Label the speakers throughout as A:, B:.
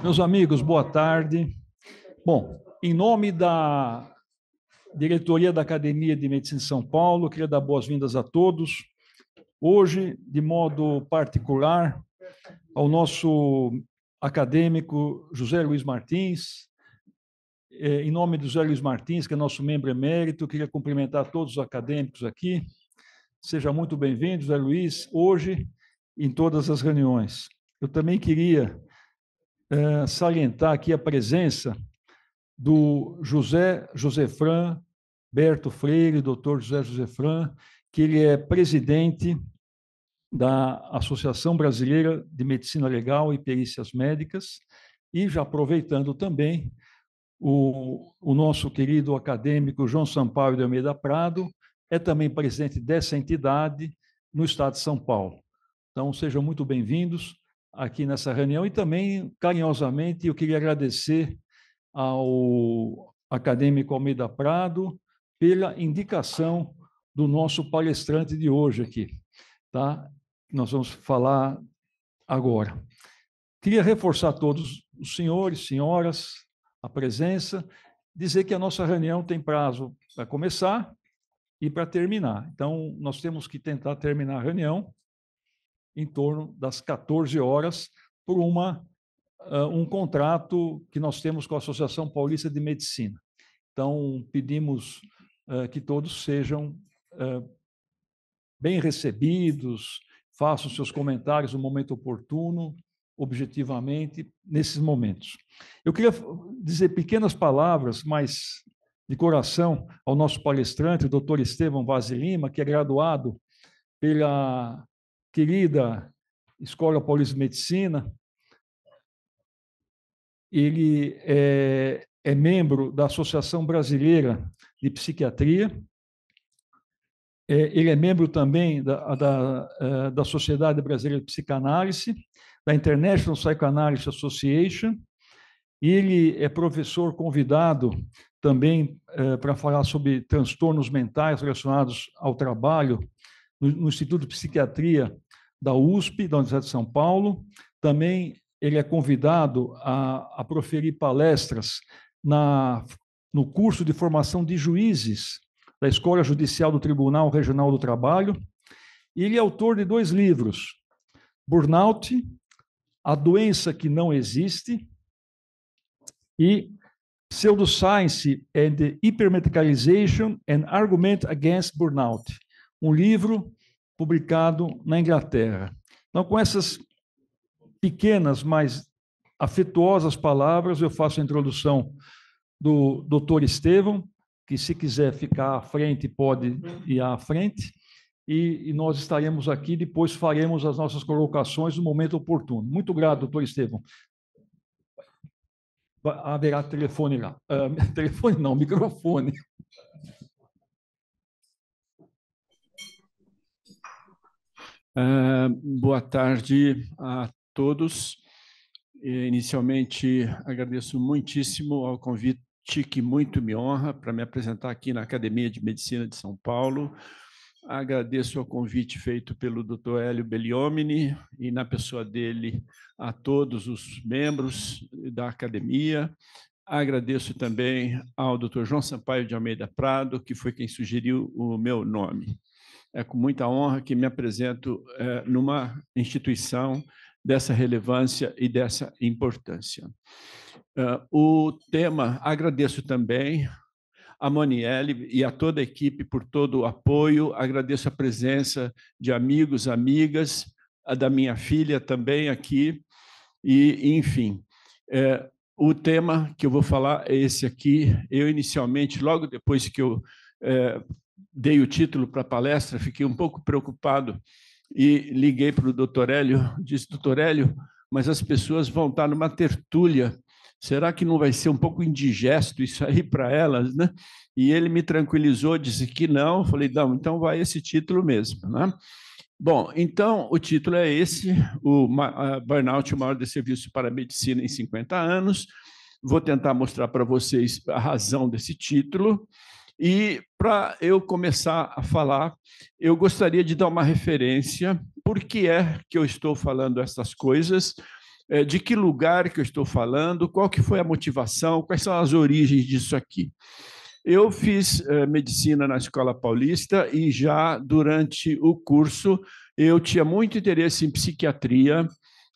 A: Meus amigos, boa tarde. Bom, em nome da diretoria da Academia de Medicina de São Paulo, queria dar boas-vindas a todos. Hoje, de modo particular, ao nosso acadêmico José Luiz Martins. Em nome do José Luiz Martins, que é nosso membro emérito, queria cumprimentar todos os acadêmicos aqui. Seja muito bem-vindo, José Luiz, hoje em todas as reuniões. Eu também queria salientar aqui a presença do Josefran Berto Freire, doutor José Josefran, que ele é presidente da Associação Brasileira de Medicina Legal e Perícias Médicas, e já aproveitando também o nosso querido acadêmico João Sampaio de Almeida Prado, é também presidente dessa entidade no estado de São Paulo. Então, sejam muito bem-vindos aqui nessa reunião e também, carinhosamente, eu queria agradecer ao acadêmico Almeida Prado pela indicação do nosso palestrante de hoje aqui, tá? Nós vamos falar agora. Queria reforçar a todos os senhores, senhoras, a presença, dizer que a nossa reunião tem prazo para começar e para terminar. Então, nós temos que tentar terminar a reunião em torno das 14 horas por um contrato que nós temos com a Associação Paulista de Medicina. Então, pedimos que todos sejam bem recebidos, façam seus comentários no momento oportuno, objetivamente, nesses momentos. Eu queria dizer pequenas palavras, mas de coração, ao nosso palestrante, o doutor Estevão Vaz de Lima, que é graduado pela querida Escola Paulista de Medicina. Ele é membro da Associação Brasileira de Psiquiatria. Ele é membro também da Sociedade Brasileira de Psicanálise, da International Psychoanalysis Association. Ele é professor convidado também para falar sobre transtornos mentais relacionados ao trabalho no Instituto de Psiquiatria da USP, da Universidade de São Paulo. Também ele é convidado a proferir palestras no curso de formação de juízes da Escola Judicial do Tribunal Regional do Trabalho. E ele é autor de 2 livros, Burnout, A Doença que Não Existe, e Pseudoscience and the Hypermedicalization and Argument Against Burnout, um livro publicado na Inglaterra. Então, com essas pequenas, mas afetuosas palavras, eu faço a introdução do doutor Estevão, que, se quiser ficar à frente, pode ir à frente, e nós estaremos aqui, depois faremos as nossas colocações no momento oportuno. Muito grato, doutor Estevão. Haverá telefone lá. Telefone não, microfone.
B: Boa tarde a todos. Inicialmente, agradeço muitíssimo ao convite que muito me honra para me apresentar aqui na Academia de Medicina de São Paulo. Agradeço ao convite feito pelo Dr. Hélio Belliomini e, na pessoa dele, a todos os membros da academia. Agradeço também ao Dr. João Sampaio de Almeida Prado, que foi quem sugeriu o meu nome. É com muita honra que me apresento numa instituição dessa relevância e dessa importância. O tema, agradeço também a Monielle e a toda a equipe por todo o apoio, agradeço a presença de amigos, amigas, a da minha filha também aqui, e enfim. O tema que eu vou falar é esse aqui. Eu, inicialmente, logo depois que eu dei o título para a palestra, fiquei um pouco preocupado e liguei para o doutor Hélio, disse, doutor Hélio, mas as pessoas vão estar numa tertúlia, será que não vai ser um pouco indigesto isso aí para elas, né? E ele me tranquilizou, disse que não. Eu falei, não, então vai esse título mesmo, né? Bom, então o título é esse, o Burnout, o maior desserviço para a medicina em 50 anos. Vou tentar mostrar para vocês a razão desse título. E, para eu começar a falar, eu gostaria de dar uma referência, por que é que eu estou falando essas coisas, de que lugar que eu estou falando, qual que foi a motivação, quais são as origens disso aqui. Eu fiz medicina na Escola Paulista e já durante o curso eu tinha muito interesse em psiquiatria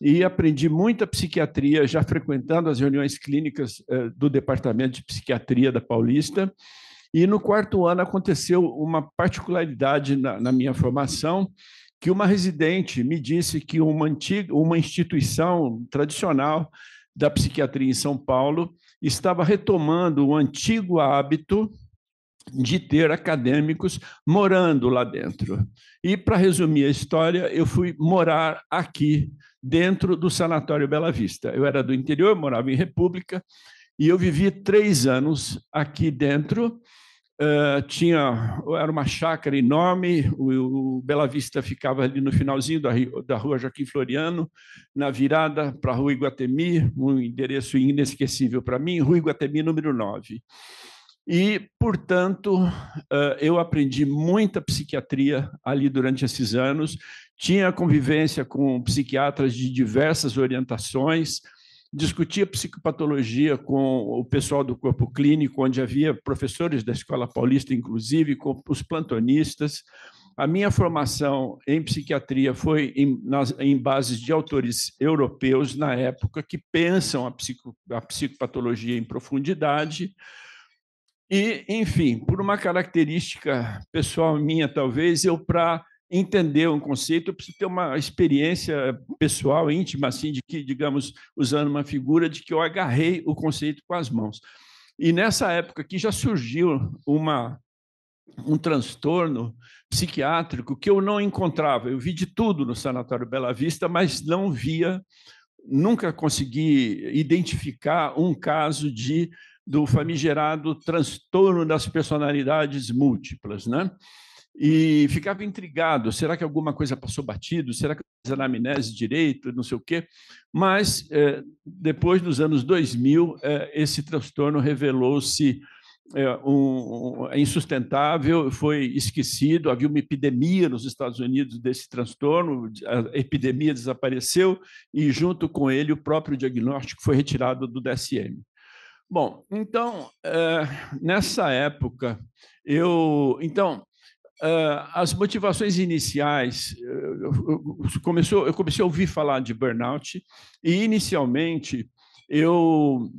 B: e aprendi muita psiquiatria já frequentando as reuniões clínicas do Departamento de Psiquiatria da Paulista. E no quarto ano aconteceu uma particularidade na minha formação, que uma residente me disse que uma instituição tradicional da psiquiatria em São Paulo estava retomando o antigo hábito de ter acadêmicos morando lá dentro. E, para resumir a história, eu fui morar aqui, dentro do Sanatório Bela Vista. Eu era do interior, morava em República, e eu vivi 3 anos aqui dentro. Era uma chácara enorme, o Bela Vista ficava ali no finalzinho da rua Joaquim Floriano, na virada para a rua Iguatemi, um endereço inesquecível para mim, rua Iguatemi número 9. E, portanto, eu aprendi muita psiquiatria ali durante esses anos, tinha convivência com psiquiatras de diversas orientações, discutia psicopatologia com o pessoal do corpo clínico, onde havia professores da Escola Paulista, inclusive, com os plantonistas. A minha formação em psiquiatria foi em bases de autores europeus, na época, que pensam a psicopatologia em profundidade. E, enfim, por uma característica pessoal minha, talvez, para entender um conceito, eu preciso ter uma experiência pessoal, íntima, assim, de que, digamos, usando uma figura, de que eu agarrei o conceito com as mãos. E nessa época aqui já surgiu um transtorno psiquiátrico que eu não encontrava. Eu vi de tudo no Sanatório Bela Vista, mas não via, nunca consegui identificar um caso do famigerado transtorno das personalidades múltiplas, né? E ficava intrigado, será que alguma coisa passou batido? Será que eu fiz anamnese direito? Não sei o quê. Mas, depois, nos anos 2000, esse transtorno revelou-se insustentável, foi esquecido, havia uma epidemia nos Estados Unidos desse transtorno, a epidemia desapareceu e, junto com ele, o próprio diagnóstico foi retirado do DSM. Bom, então, nessa época, eu as motivações iniciais, eu comecei a ouvir falar de burnout e, inicialmente, eu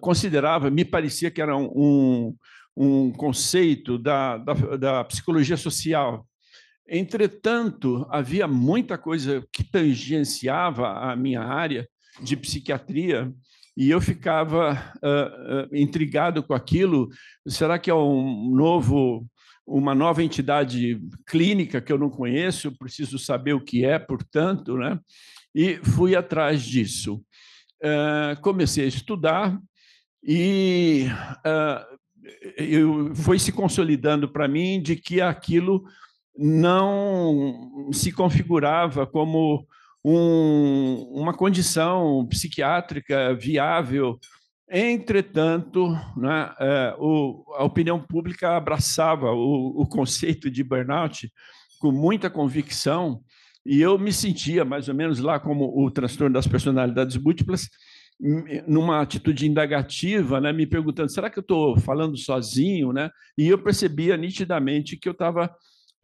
B: considerava, me parecia que era um conceito da psicologia social. Entretanto, havia muita coisa que tangenciava a minha área de psiquiatria e eu ficava intrigado com aquilo. Será que é uma nova entidade clínica que eu não conheço? Eu preciso saber o que é, portanto, né? E fui atrás disso. Comecei a estudar e foi se consolidando para mim de que aquilo não se configurava como uma condição psiquiátrica viável. Entretanto, né, a opinião pública abraçava o conceito de burnout com muita convicção, e eu me sentia mais ou menos lá como o transtorno das personalidades múltiplas, numa atitude indagativa, né, me perguntando, será que eu estou falando sozinho? Né? E eu percebia nitidamente que eu estava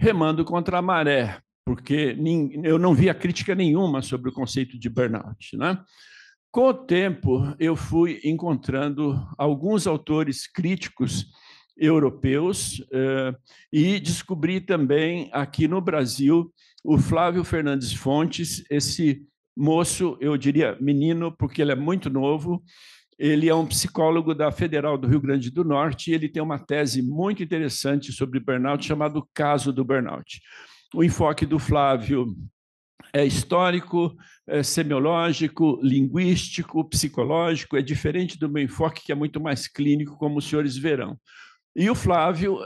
B: remando contra a maré, porque eu não via crítica nenhuma sobre o conceito de burnout. Né? Com o tempo, eu fui encontrando alguns autores críticos europeus e descobri também aqui no Brasil o Flávio Fernandes Fontes, esse moço, eu diria menino, porque ele é muito novo. Ele é um psicólogo da Federal do Rio Grande do Norte e ele tem uma tese muito interessante sobre burnout, chamado Caso do Burnout. O enfoque do Flávio é histórico, é semiológico, linguístico, psicológico, é diferente do meu enfoque, que é muito mais clínico, como os senhores verão. E o Flávio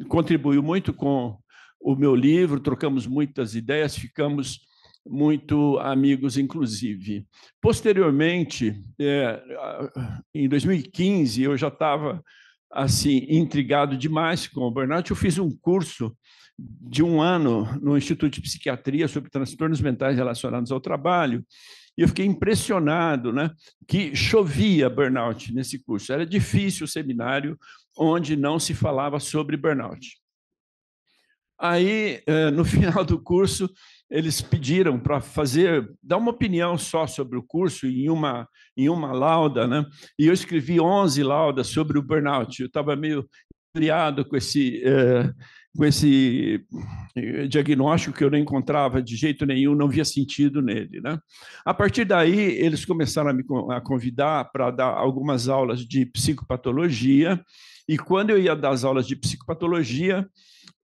B: contribuiu muito com o meu livro, trocamos muitas ideias, ficamos muito amigos, inclusive. Posteriormente, em 2015, eu já estava assim, intrigado demais com o burnout. Eu fiz um curso de 1 ano no Instituto de Psiquiatria sobre transtornos mentais relacionados ao trabalho, e eu fiquei impressionado, né, que chovia burnout nesse curso. Era difícil o seminário onde não se falava sobre burnout. Aí, no final do curso, eles pediram para dar uma opinião só sobre o curso em uma lauda, né? E eu escrevi 11 laudas sobre o burnout. Eu estava meio criado com esse diagnóstico que eu não encontrava de jeito nenhum, não via sentido nele, né? A partir daí, eles começaram a convidar para dar algumas aulas de psicopatologia, e quando eu ia dar as aulas de psicopatologia,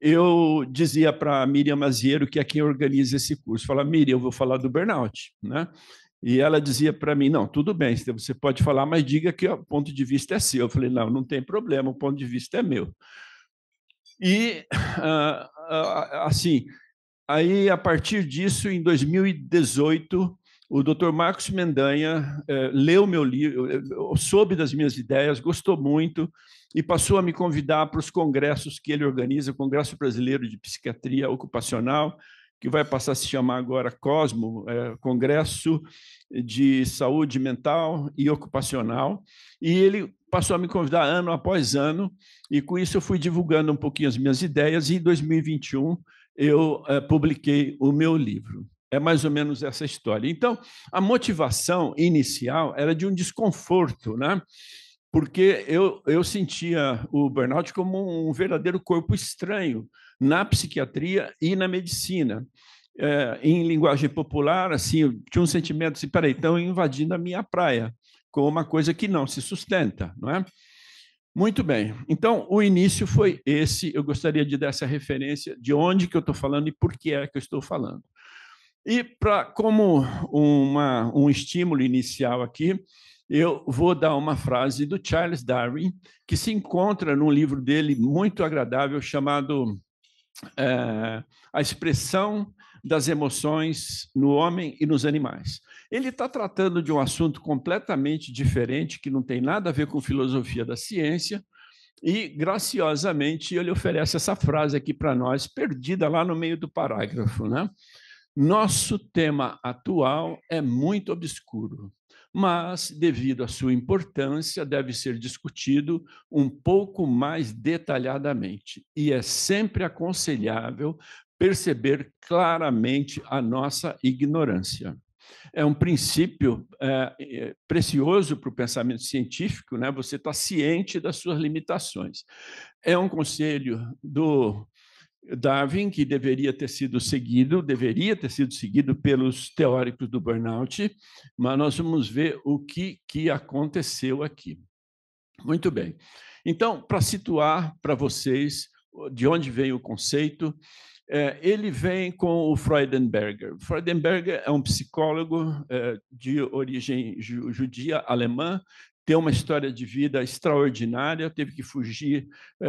B: eu dizia para a Miriam Maziero, que é quem organiza esse curso, fala, Miriam, eu vou falar do burnout, né? E ela dizia para mim, não, tudo bem, você pode falar, mas diga que o ponto de vista é seu. Eu falei, não, não tem problema, o ponto de vista é meu. E, assim, aí, a partir disso, em 2018, o Dr. Marcos Mendanha leu meu livro, soube das minhas ideias, gostou muito e passou a me convidar para os congressos que ele organiza, o Congresso Brasileiro de Psiquiatria Ocupacional, que vai passar a se chamar agora COSMO, Congresso de Saúde Mental e Ocupacional, e ele passou a me convidar ano após ano, e com isso eu fui divulgando um pouquinho as minhas ideias, e em 2021 eu publiquei o meu livro. É mais ou menos essa história. Então, a motivação inicial era de um desconforto, né? Porque eu sentia o burnout como um verdadeiro corpo estranho na psiquiatria e na medicina. Em linguagem popular, assim, eu tinha um sentimento assim, peraí, estão invadindo a minha praia, com uma coisa que não se sustenta, não é? Muito bem. Então, o início foi esse. Eu gostaria de dar essa referência de onde que eu estou falando e por que é que eu estou falando. E, como um estímulo inicial aqui, eu vou dar uma frase do Charles Darwin, que se encontra num livro dele muito agradável, chamado A Expressão das Emoções no Homem e nos Animais. Ele está tratando de um assunto completamente diferente, que não tem nada a ver com filosofia da ciência, e, graciosamente, ele oferece essa frase aqui para nós, perdida lá no meio do parágrafo, né? Nosso tema atual é muito obscuro, mas, devido à sua importância, deve ser discutido um pouco mais detalhadamente, e é sempre aconselhável perceber claramente a nossa ignorância. É um princípio precioso para o pensamento científico, né? Você está ciente das suas limitações. É um conselho do Darwin, que deveria ter sido seguido pelos teóricos do burnout, mas nós vamos ver o que aconteceu aqui. Muito bem. Então, para situar para vocês de onde veio o conceito, ele vem com o Freudenberger. Freudenberger é um psicólogo de origem judia alemã, tem uma história de vida extraordinária, teve que fugir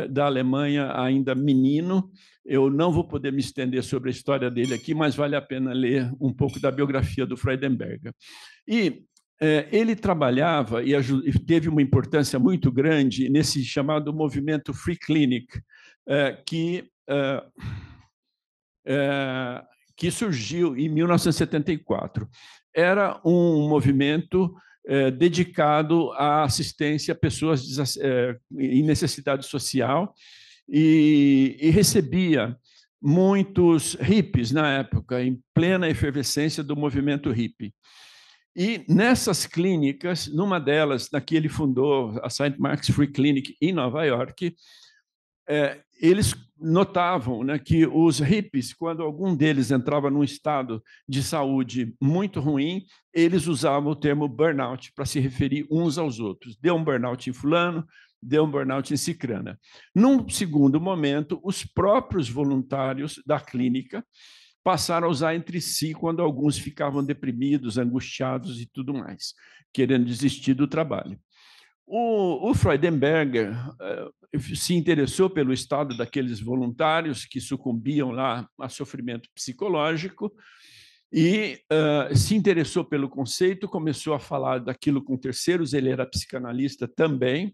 B: da Alemanha ainda menino. Eu não vou poder me estender sobre a história dele aqui, mas vale a pena ler um pouco da biografia do Freudenberger. E ele trabalhava e teve uma importância muito grande nesse chamado movimento Free Clinic, que surgiu em 1974. Era um movimento dedicado à assistência a pessoas em necessidade social e recebia muitos hippies na época, em plena efervescência do movimento hippie. E nessas clínicas, numa delas, na que ele fundou a St. Mark's Free Clinic em Nova York, eles notavam, né, que os hippies, quando algum deles entrava num estado de saúde muito ruim, eles usavam o termo burnout para se referir uns aos outros. Deu um burnout em fulano, deu um burnout em cicrana. Num segundo momento, os próprios voluntários da clínica passaram a usar entre si quando alguns ficavam deprimidos, angustiados e tudo mais, querendo desistir do trabalho. O Freudenberger se interessou pelo estado daqueles voluntários que sucumbiam lá a sofrimento psicológico e se interessou pelo conceito, começou a falar daquilo com terceiros, ele era psicanalista também,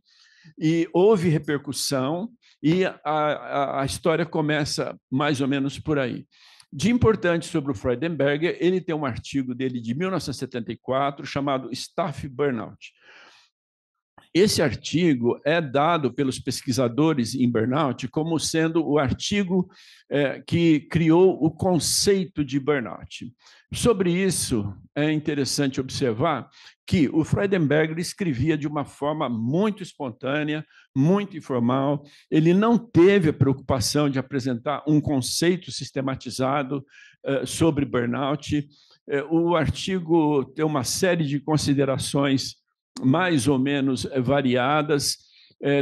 B: e houve repercussão, e a história começa mais ou menos por aí. De importante sobre o Freudenberger, ele tem um artigo dele de 1974 chamado Staff Burnout. Esse artigo é dado pelos pesquisadores em burnout como sendo o artigo que criou o conceito de burnout. Sobre isso, é interessante observar que o Freudenberger escrevia de uma forma muito espontânea, muito informal. Ele não teve a preocupação de apresentar um conceito sistematizado sobre burnout. O artigo tem uma série de considerações mais ou menos variadas,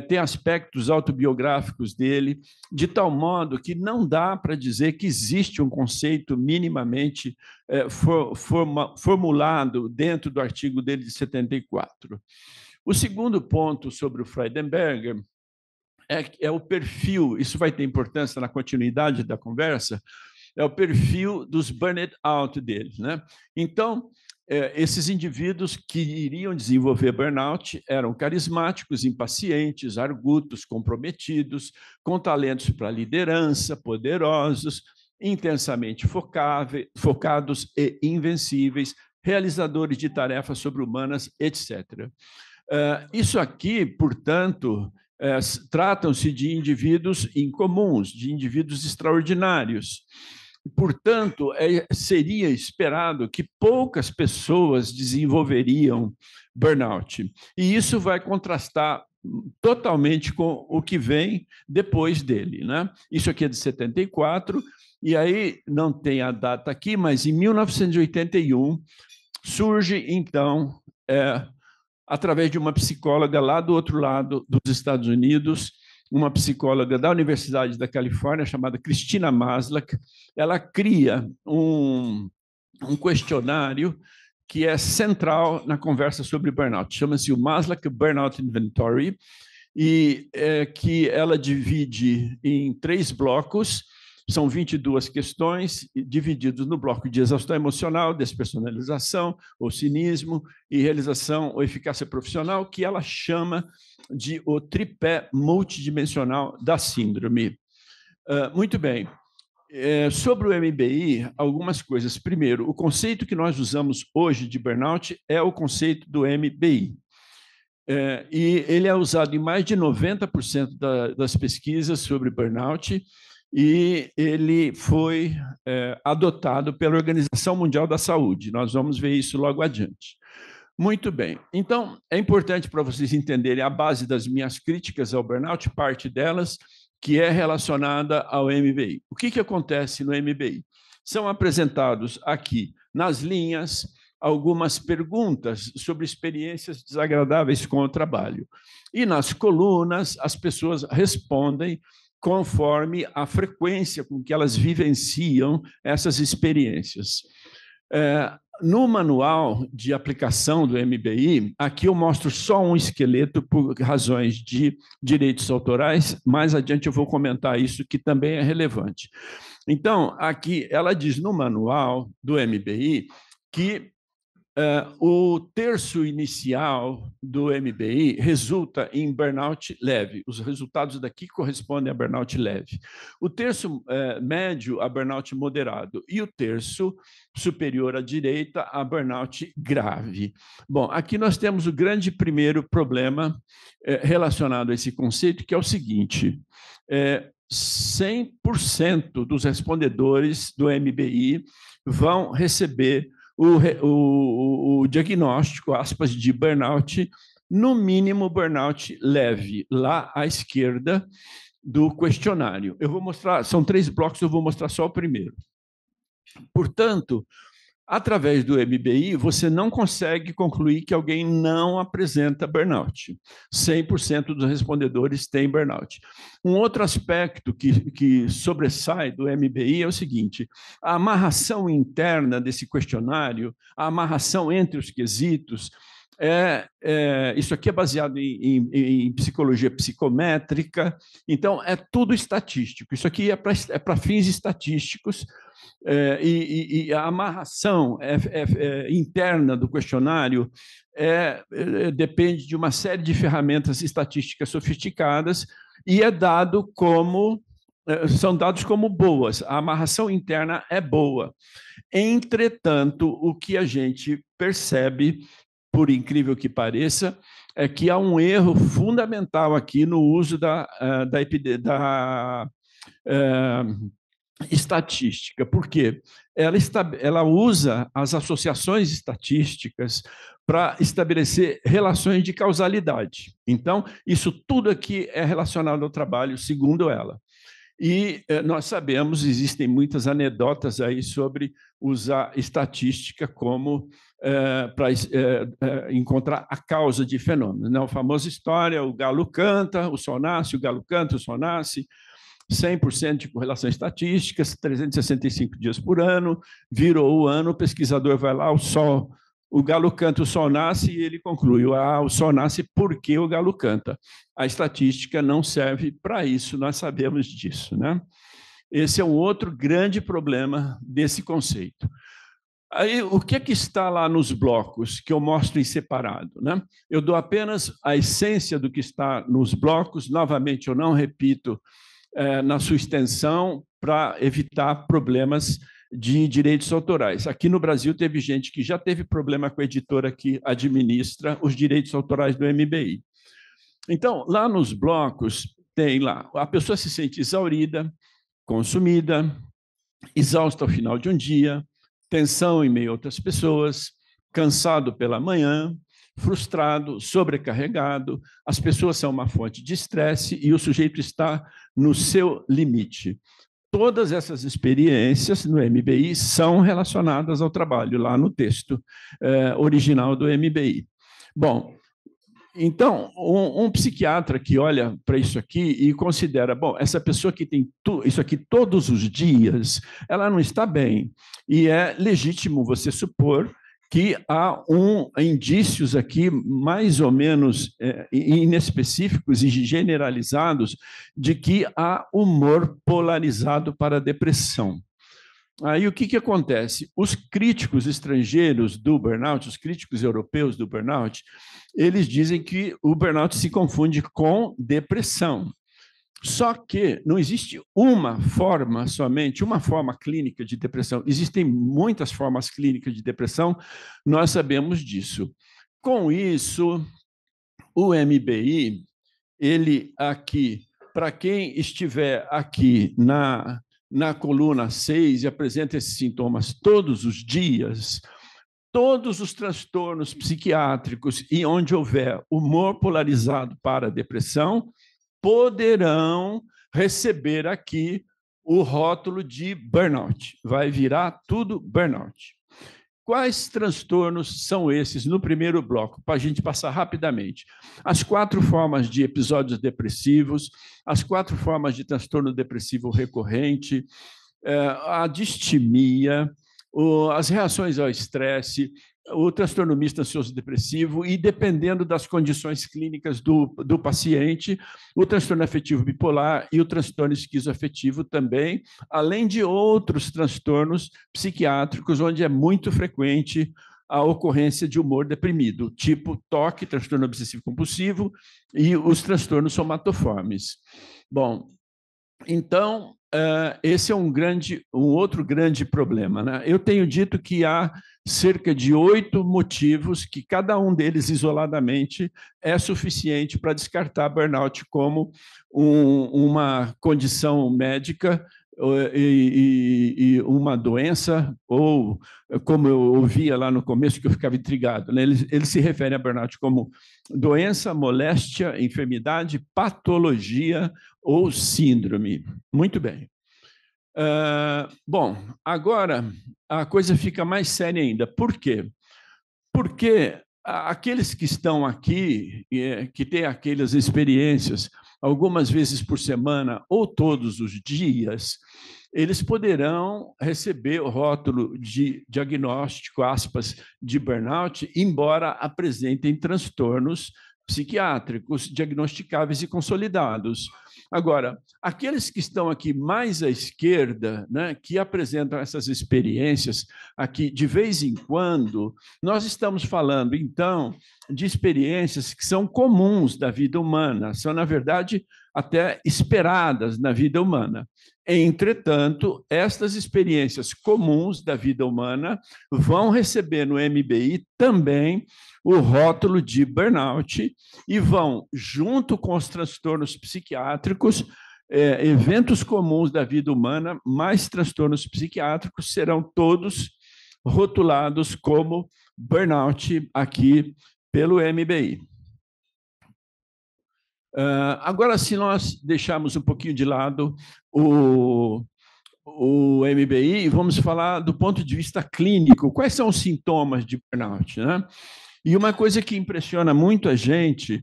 B: tem aspectos autobiográficos dele, de tal modo que não dá para dizer que existe um conceito minimamente formulado dentro do artigo dele de 74. O segundo ponto sobre o Freudenberger é o perfil, isso vai ter importância na continuidade da conversa, é o perfil dos burnout out deles, né? Então, esses indivíduos que iriam desenvolver burnout eram carismáticos, impacientes, argutos, comprometidos, com talentos para liderança, poderosos, intensamente focados e invencíveis, realizadores de tarefas sobre-humanas, etc. Isso aqui, portanto, tratam-se de indivíduos incomuns, de indivíduos extraordinários. Portanto, seria esperado que poucas pessoas desenvolveriam burnout. E isso vai contrastar totalmente com o que vem depois dele, né? Isso aqui é de 74, e aí não tem a data aqui, mas em 1981 surge, então, através de uma psicóloga lá do outro lado dos Estados Unidos, uma psicóloga da Universidade da Califórnia, chamada Christina Maslach, ela cria um questionário que é central na conversa sobre burnout. Chama-se o Maslach Burnout Inventory, e que ela divide em 3 blocos. São 22 questões, divididos no bloco de exaustão emocional, despersonalização, ou cinismo, e realização ou eficácia profissional, que ela chama de o tripé multidimensional da síndrome. Muito bem. Sobre o MBI, algumas coisas. Primeiro, o conceito que nós usamos hoje de burnout é o conceito do MBI. E ele é usado em mais de 90% das pesquisas sobre burnout, e ele foi adotado pela Organização Mundial da Saúde. Nós vamos ver isso logo adiante. Muito bem. Então, é importante para vocês entenderem a base das minhas críticas ao burnout, parte delas, que é relacionada ao MBI. O que acontece no MBI? São apresentados aqui, nas linhas, algumas perguntas sobre experiências desagradáveis com o trabalho. E nas colunas, as pessoas respondem conforme a frequência com que elas vivenciam essas experiências. No manual de aplicação do MBI, aqui eu mostro só um esqueleto por razões de direitos autorais, mais adiante eu vou comentar isso, que também é relevante. Então, aqui ela diz no manual do MBI que o terço inicial do MBI resulta em burnout leve. Os resultados daqui correspondem a burnout leve. O terço médio a burnout moderado e o terço superior à direita a burnout grave. Bom, aqui nós temos o grande primeiro problema relacionado a esse conceito, que é o seguinte: 100% dos respondedores do MBI vão receber o diagnóstico, aspas, de burnout, no mínimo burnout leve, lá à esquerda do questionário. Eu vou mostrar, são 3 blocos, eu vou mostrar só o primeiro. Portanto, através do MBI, você não consegue concluir que alguém não apresenta burnout. 100% dos respondedores têm burnout. Um outro aspecto que sobressai do MBI é o seguinte: a amarração interna desse questionário, a amarração entre os quesitos, Isso aqui é baseado em psicologia psicométrica, então é tudo estatístico. Isso aqui é para fins estatísticos, e a amarração interna do questionário depende de uma série de ferramentas estatísticas sofisticadas e são dados como boas. A amarração interna é boa. Entretanto, o que a gente percebe, por incrível que pareça, é que há um erro fundamental aqui no uso da estatística. Por quê? Ela usa as associações estatísticas para estabelecer relações de causalidade. Então, isso tudo aqui é relacionado ao trabalho, segundo ela. E nós sabemos, existem muitas anedotas aí sobre usar estatística como para encontrar a causa de fenômenos. A famosa história, o galo canta, o sol nasce, o galo canta, o sol nasce, 100% de correlação estatística, 365 dias por ano, virou o ano, o pesquisador vai lá, o galo canta, o sol nasce, e ele conclui, o sol nasce porque o galo canta. A estatística não serve para isso, nós sabemos disso, né? Esse é um outro grande problema desse conceito. Aí, o que está lá nos blocos, que eu mostro em separado, né? Eu dou apenas a essência do que está nos blocos, novamente, eu não repito na sua extensão, para evitar problemas de direitos autorais. Aqui no Brasil teve gente que já teve problema com a editora que administra os direitos autorais do MBI. Então, lá nos blocos, tem lá, a pessoa se sente exaurida, consumida, exausta ao final de um dia, tensão em meio a outras pessoas, cansado pela manhã, frustrado, sobrecarregado, as pessoas são uma fonte de estresse e o sujeito está no seu limite. Todas essas experiências no MBI são relacionadas ao trabalho, lá no texto original do MBI. Bom, então, um psiquiatra que olha para isso aqui e considera, bom, essa pessoa que tem isso aqui todos os dias, ela não está bem. E é legítimo você supor que há indícios aqui mais ou menos inespecíficos e generalizados de que há humor polarizado para a depressão. Aí o que acontece? Os críticos estrangeiros do burnout, os críticos europeus do burnout, eles dizem que o burnout se confunde com depressão. Só que não existe uma forma somente, uma forma clínica de depressão. Existem muitas formas clínicas de depressão, nós sabemos disso. Com isso, o MBI, ele aqui, para quem estiver aqui na coluna 6 e apresenta esses sintomas todos os dias, todos os transtornos psiquiátricos e onde houver humor polarizado para a depressão, poderão receber aqui o rótulo de burnout. Vai virar tudo burnout. Quais transtornos são esses no primeiro bloco, para a gente passar rapidamente? As 4 formas de episódios depressivos, as 4 formas de transtorno depressivo recorrente, a distimia, as reações ao estresse, o transtorno misto ansioso depressivo e, dependendo das condições clínicas do paciente, o transtorno afetivo bipolar e o transtorno esquizoafetivo também, além de outros transtornos psiquiátricos, onde é muito frequente a ocorrência de humor deprimido, tipo TOC, transtorno obsessivo compulsivo, e os transtornos somatoformes. Bom, então, esse é um outro grande problema, né? Eu tenho dito que há cerca de 8 motivos que cada um deles isoladamente é suficiente para descartar burnout como uma condição médica e uma doença, ou como eu ouvia lá no começo, que eu ficava intrigado, né? Ele se refere a burnout como doença, moléstia, enfermidade, patologia ou síndrome. Muito bem. Bom, agora a coisa fica mais séria ainda. Por quê? Porque aqueles que estão aqui, que têm aquelas experiências algumas vezes por semana ou todos os dias, eles poderão receber o rótulo de diagnóstico, aspas, de burnout, embora apresentem transtornos psiquiátricos diagnosticáveis e consolidados. Agora, aqueles que estão aqui mais à esquerda, né, que apresentam essas experiências aqui de vez em quando, nós estamos falando, então, de experiências que são comuns da vida humana, são, na verdade, até esperadas na vida humana. Entretanto, estas experiências comuns da vida humana vão receber no MBI também o rótulo de burnout e vão, junto com os transtornos psiquiátricos, eventos comuns da vida humana, mais transtornos psiquiátricos, serão todos rotulados como burnout aqui pelo MBI. Agora, se nós deixarmos um pouquinho de lado o MBI e vamos falar do ponto de vista clínico, quais são os sintomas de burnout, né? E uma coisa que impressiona muito a gente,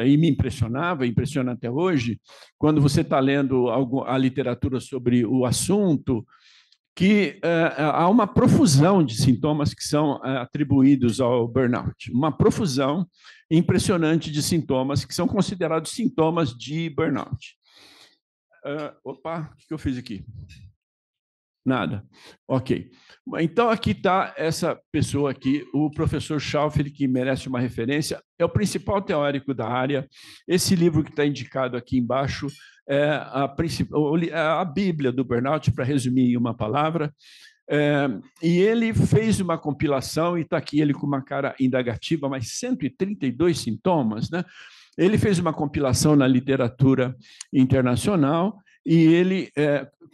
B: e me impressiona até hoje, quando você está lendo a literatura sobre o assunto, que há uma profusão de sintomas que são atribuídos ao burnout, uma profusão impressionante de sintomas que são considerados sintomas de burnout. Opa, o que eu fiz aqui? Nada. Ok. Então, aqui está essa pessoa aqui, o professor Schaufer, que merece uma referência, é o principal teórico da área. Esse livro que está indicado aqui embaixo é a Bíblia do burnout, para resumir em uma palavra. E ele fez uma compilação, e está aqui ele com uma cara indagativa, mas 132 sintomas, né? Ele fez uma compilação na literatura internacional e ele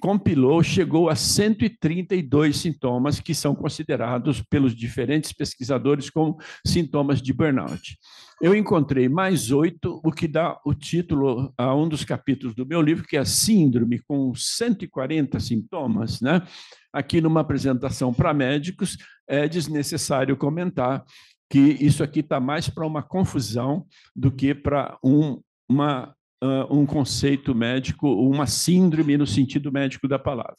B: compilou, chegou a 132 sintomas que são considerados pelos diferentes pesquisadores como sintomas de burnout. Eu encontrei mais 8, o que dá o título a um dos capítulos do meu livro, que é a Síndrome, com 140 sintomas, né? Aqui, numa apresentação para médicos, é desnecessário comentar que isso aqui está mais para uma confusão do que para um conceito médico, uma síndrome no sentido médico da palavra.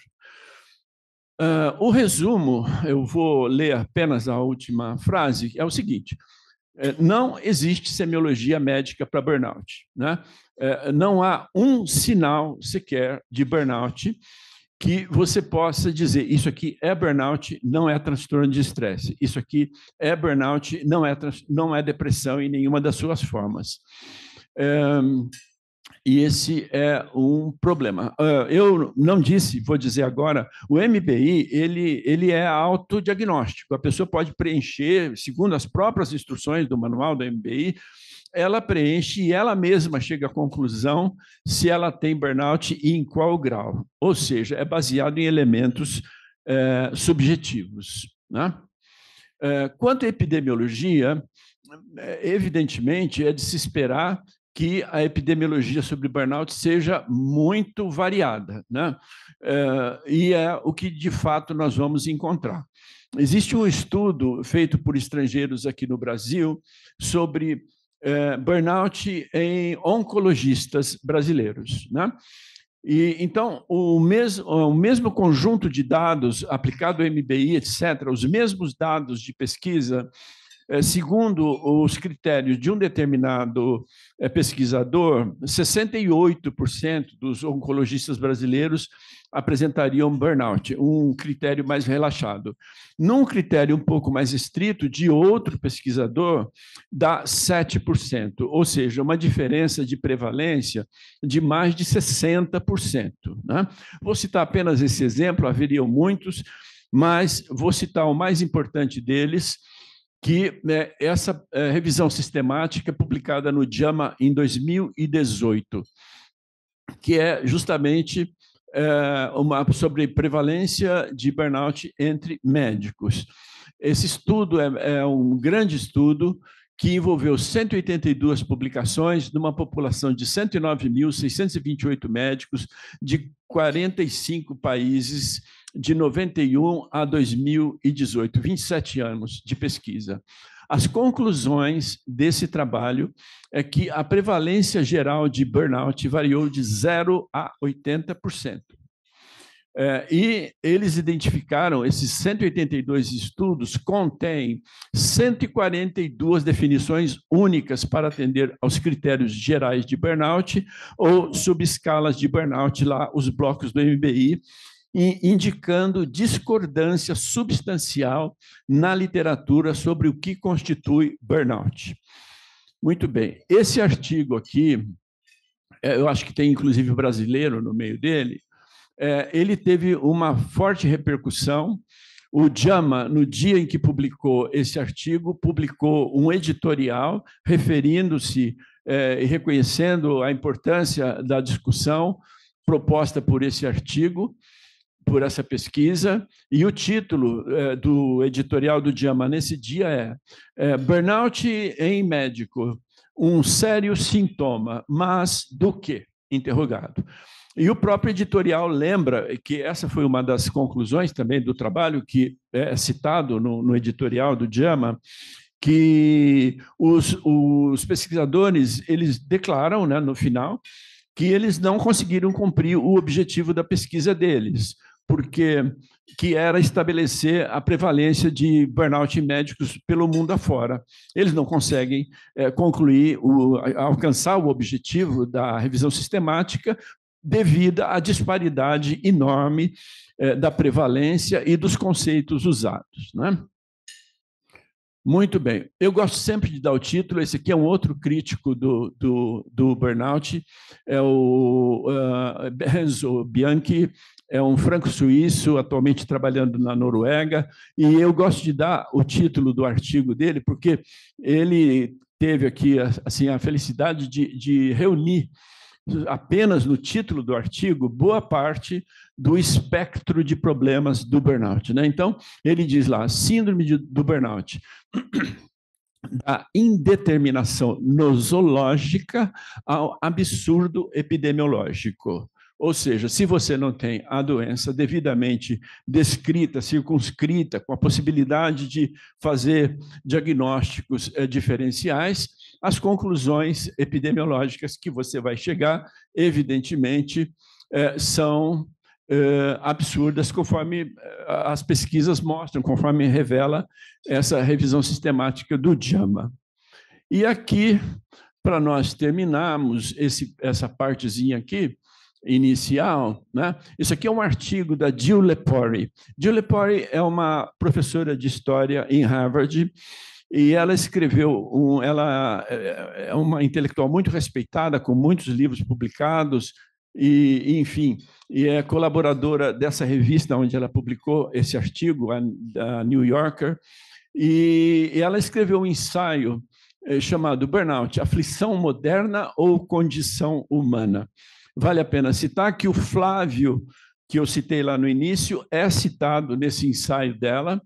B: O resumo, eu vou ler apenas a última frase, é o seguinte: não existe semiologia médica para burnout, né? Não há um sinal sequer de burnout que você possa dizer, isso aqui é burnout, não é transtorno de estresse. Isso aqui é burnout, não é depressão em nenhuma das suas formas. E esse é um problema. Eu não disse, vou dizer agora, o MBI ele é autodiagnóstico. A pessoa pode preencher, segundo as próprias instruções do manual do MBI, ela preenche e ela mesma chega à conclusão se ela tem burnout e em qual grau. Ou seja, é baseado em elementos subjetivos, né? Quanto à epidemiologia, evidentemente, é de se esperar que a epidemiologia sobre burnout seja muito variada, né? E é o que, de fato, nós vamos encontrar. Existe um estudo feito por estrangeiros aqui no Brasil sobre burnout em oncologistas brasileiros, né? E, então, o mesmo conjunto de dados aplicado ao MBI, etc., os mesmos dados de pesquisa, segundo os critérios de um determinado pesquisador, 68% dos oncologistas brasileiros apresentariam burnout, um critério mais relaxado. Num critério um pouco mais estrito, de outro pesquisador, dá 7%, ou seja, uma diferença de prevalência de mais de 60%, né? Vou citar apenas esse exemplo, haveriam muitos, mas vou citar o mais importante deles, que essa revisão sistemática publicada no JAMA em 2018, que é justamente sobre prevalência de burnout entre médicos. Esse estudo é um grande estudo que envolveu 182 publicações numa população de 109.628 médicos de 45 países, de 91 a 2018, 27 anos de pesquisa. As conclusões desse trabalho é que a prevalência geral de burnout variou de 0 a 80%. E eles identificaram, esses 182 estudos contêm 142 definições únicas para atender aos critérios gerais de burnout ou subescalas de burnout, lá os blocos do MBI, indicando discordância substancial na literatura sobre o que constitui burnout. Muito bem, esse artigo aqui, eu acho que tem inclusive brasileiro no meio dele, ele teve uma forte repercussão. O JAMA, no dia em que publicou esse artigo, publicou um editorial referindo-se e reconhecendo a importância da discussão proposta por esse artigo, por essa pesquisa, e o título do editorial do JAMA nesse dia Burnout em médico, um sério sintoma, mas do quê? Interrogado. E o próprio editorial lembra que essa foi uma das conclusões também do trabalho, que é citado no editorial do JAMA, que os pesquisadores eles declaram, né, no final, que eles não conseguiram cumprir o objetivo da pesquisa deles, porque que era estabelecer a prevalência de burnout em médicos pelo mundo afora. Eles não conseguem concluir, alcançar o objetivo da revisão sistemática devido à disparidade enorme da prevalência e dos conceitos usados, né? Muito bem. Eu gosto sempre de dar o título. Esse aqui é um outro crítico do burnout, é o Renzo Bianchi, é um franco-suíço, atualmente trabalhando na Noruega, e eu gosto de dar o título do artigo dele, porque ele teve aqui assim, a felicidade de reunir apenas no título do artigo boa parte do espectro de problemas do burnout, né? Então, ele diz lá, síndrome do burnout, da indeterminação nosológica ao absurdo epidemiológico. Ou seja, se você não tem a doença devidamente descrita, circunscrita, com a possibilidade de fazer diagnósticos diferenciais, as conclusões epidemiológicas que você vai chegar, evidentemente, são absurdas, conforme as pesquisas mostram, conforme revela essa revisão sistemática do JAMA. E aqui, para nós terminarmos essa partezinha aqui, inicial, né? Isso aqui é um artigo da Jill Lepore. Jill Lepore é uma professora de história em Harvard, e ela escreveu, ela é uma intelectual muito respeitada, com muitos livros publicados, e enfim, e é colaboradora dessa revista onde ela publicou esse artigo, a New Yorker, e ela escreveu um ensaio chamado Burnout, Aflição Moderna ou Condição Humana. Vale a pena citar que o Flávio, que eu citei lá no início, é citado nesse ensaio dela,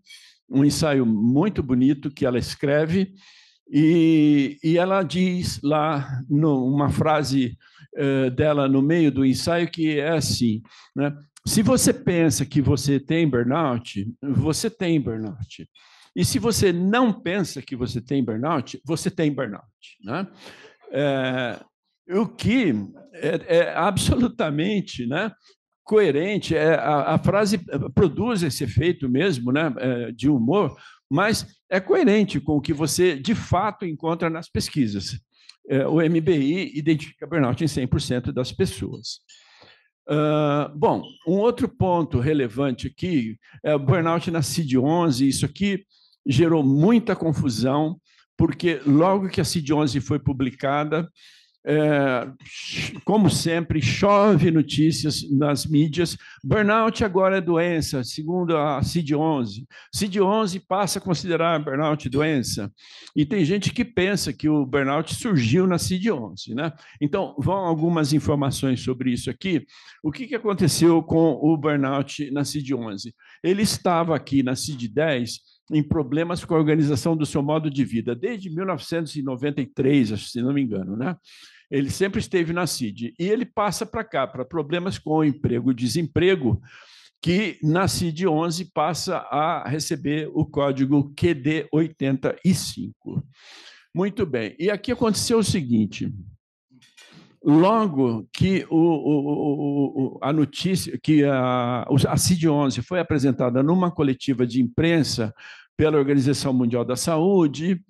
B: um ensaio muito bonito que ela escreve, e ela diz lá, numa frase dela no meio do ensaio, que é assim, né? Se você pensa que você tem burnout, você tem burnout. E se você não pensa que você tem burnout, você tem burnout, né? O que é absolutamente, né, coerente, a frase produz esse efeito mesmo, né, de humor, mas é coerente com o que você, de fato, encontra nas pesquisas. O MBI identifica burnout em 100% das pessoas. Bom, um outro ponto relevante aqui é o burnout na CID-11. Isso aqui gerou muita confusão, porque logo que a CID-11 foi publicada, como sempre, chove notícias nas mídias. Burnout agora é doença, segundo a CID-11. CID-11 passa a considerar burnout doença. E tem gente que pensa que o burnout surgiu na CID-11, né? Então, vão algumas informações sobre isso aqui. O que aconteceu com o burnout na CID-11? Ele estava aqui na CID-10 em problemas com a organização do seu modo de vida, desde 1993, se não me engano, né? Ele sempre esteve na CID, e ele passa para cá, para problemas com o emprego e desemprego, que na CID-11 passa a receber o código QD85. Muito bem, e aqui aconteceu o seguinte, logo que a notícia, que a CID-11 foi apresentada numa coletiva de imprensa pela Organização Mundial da Saúde,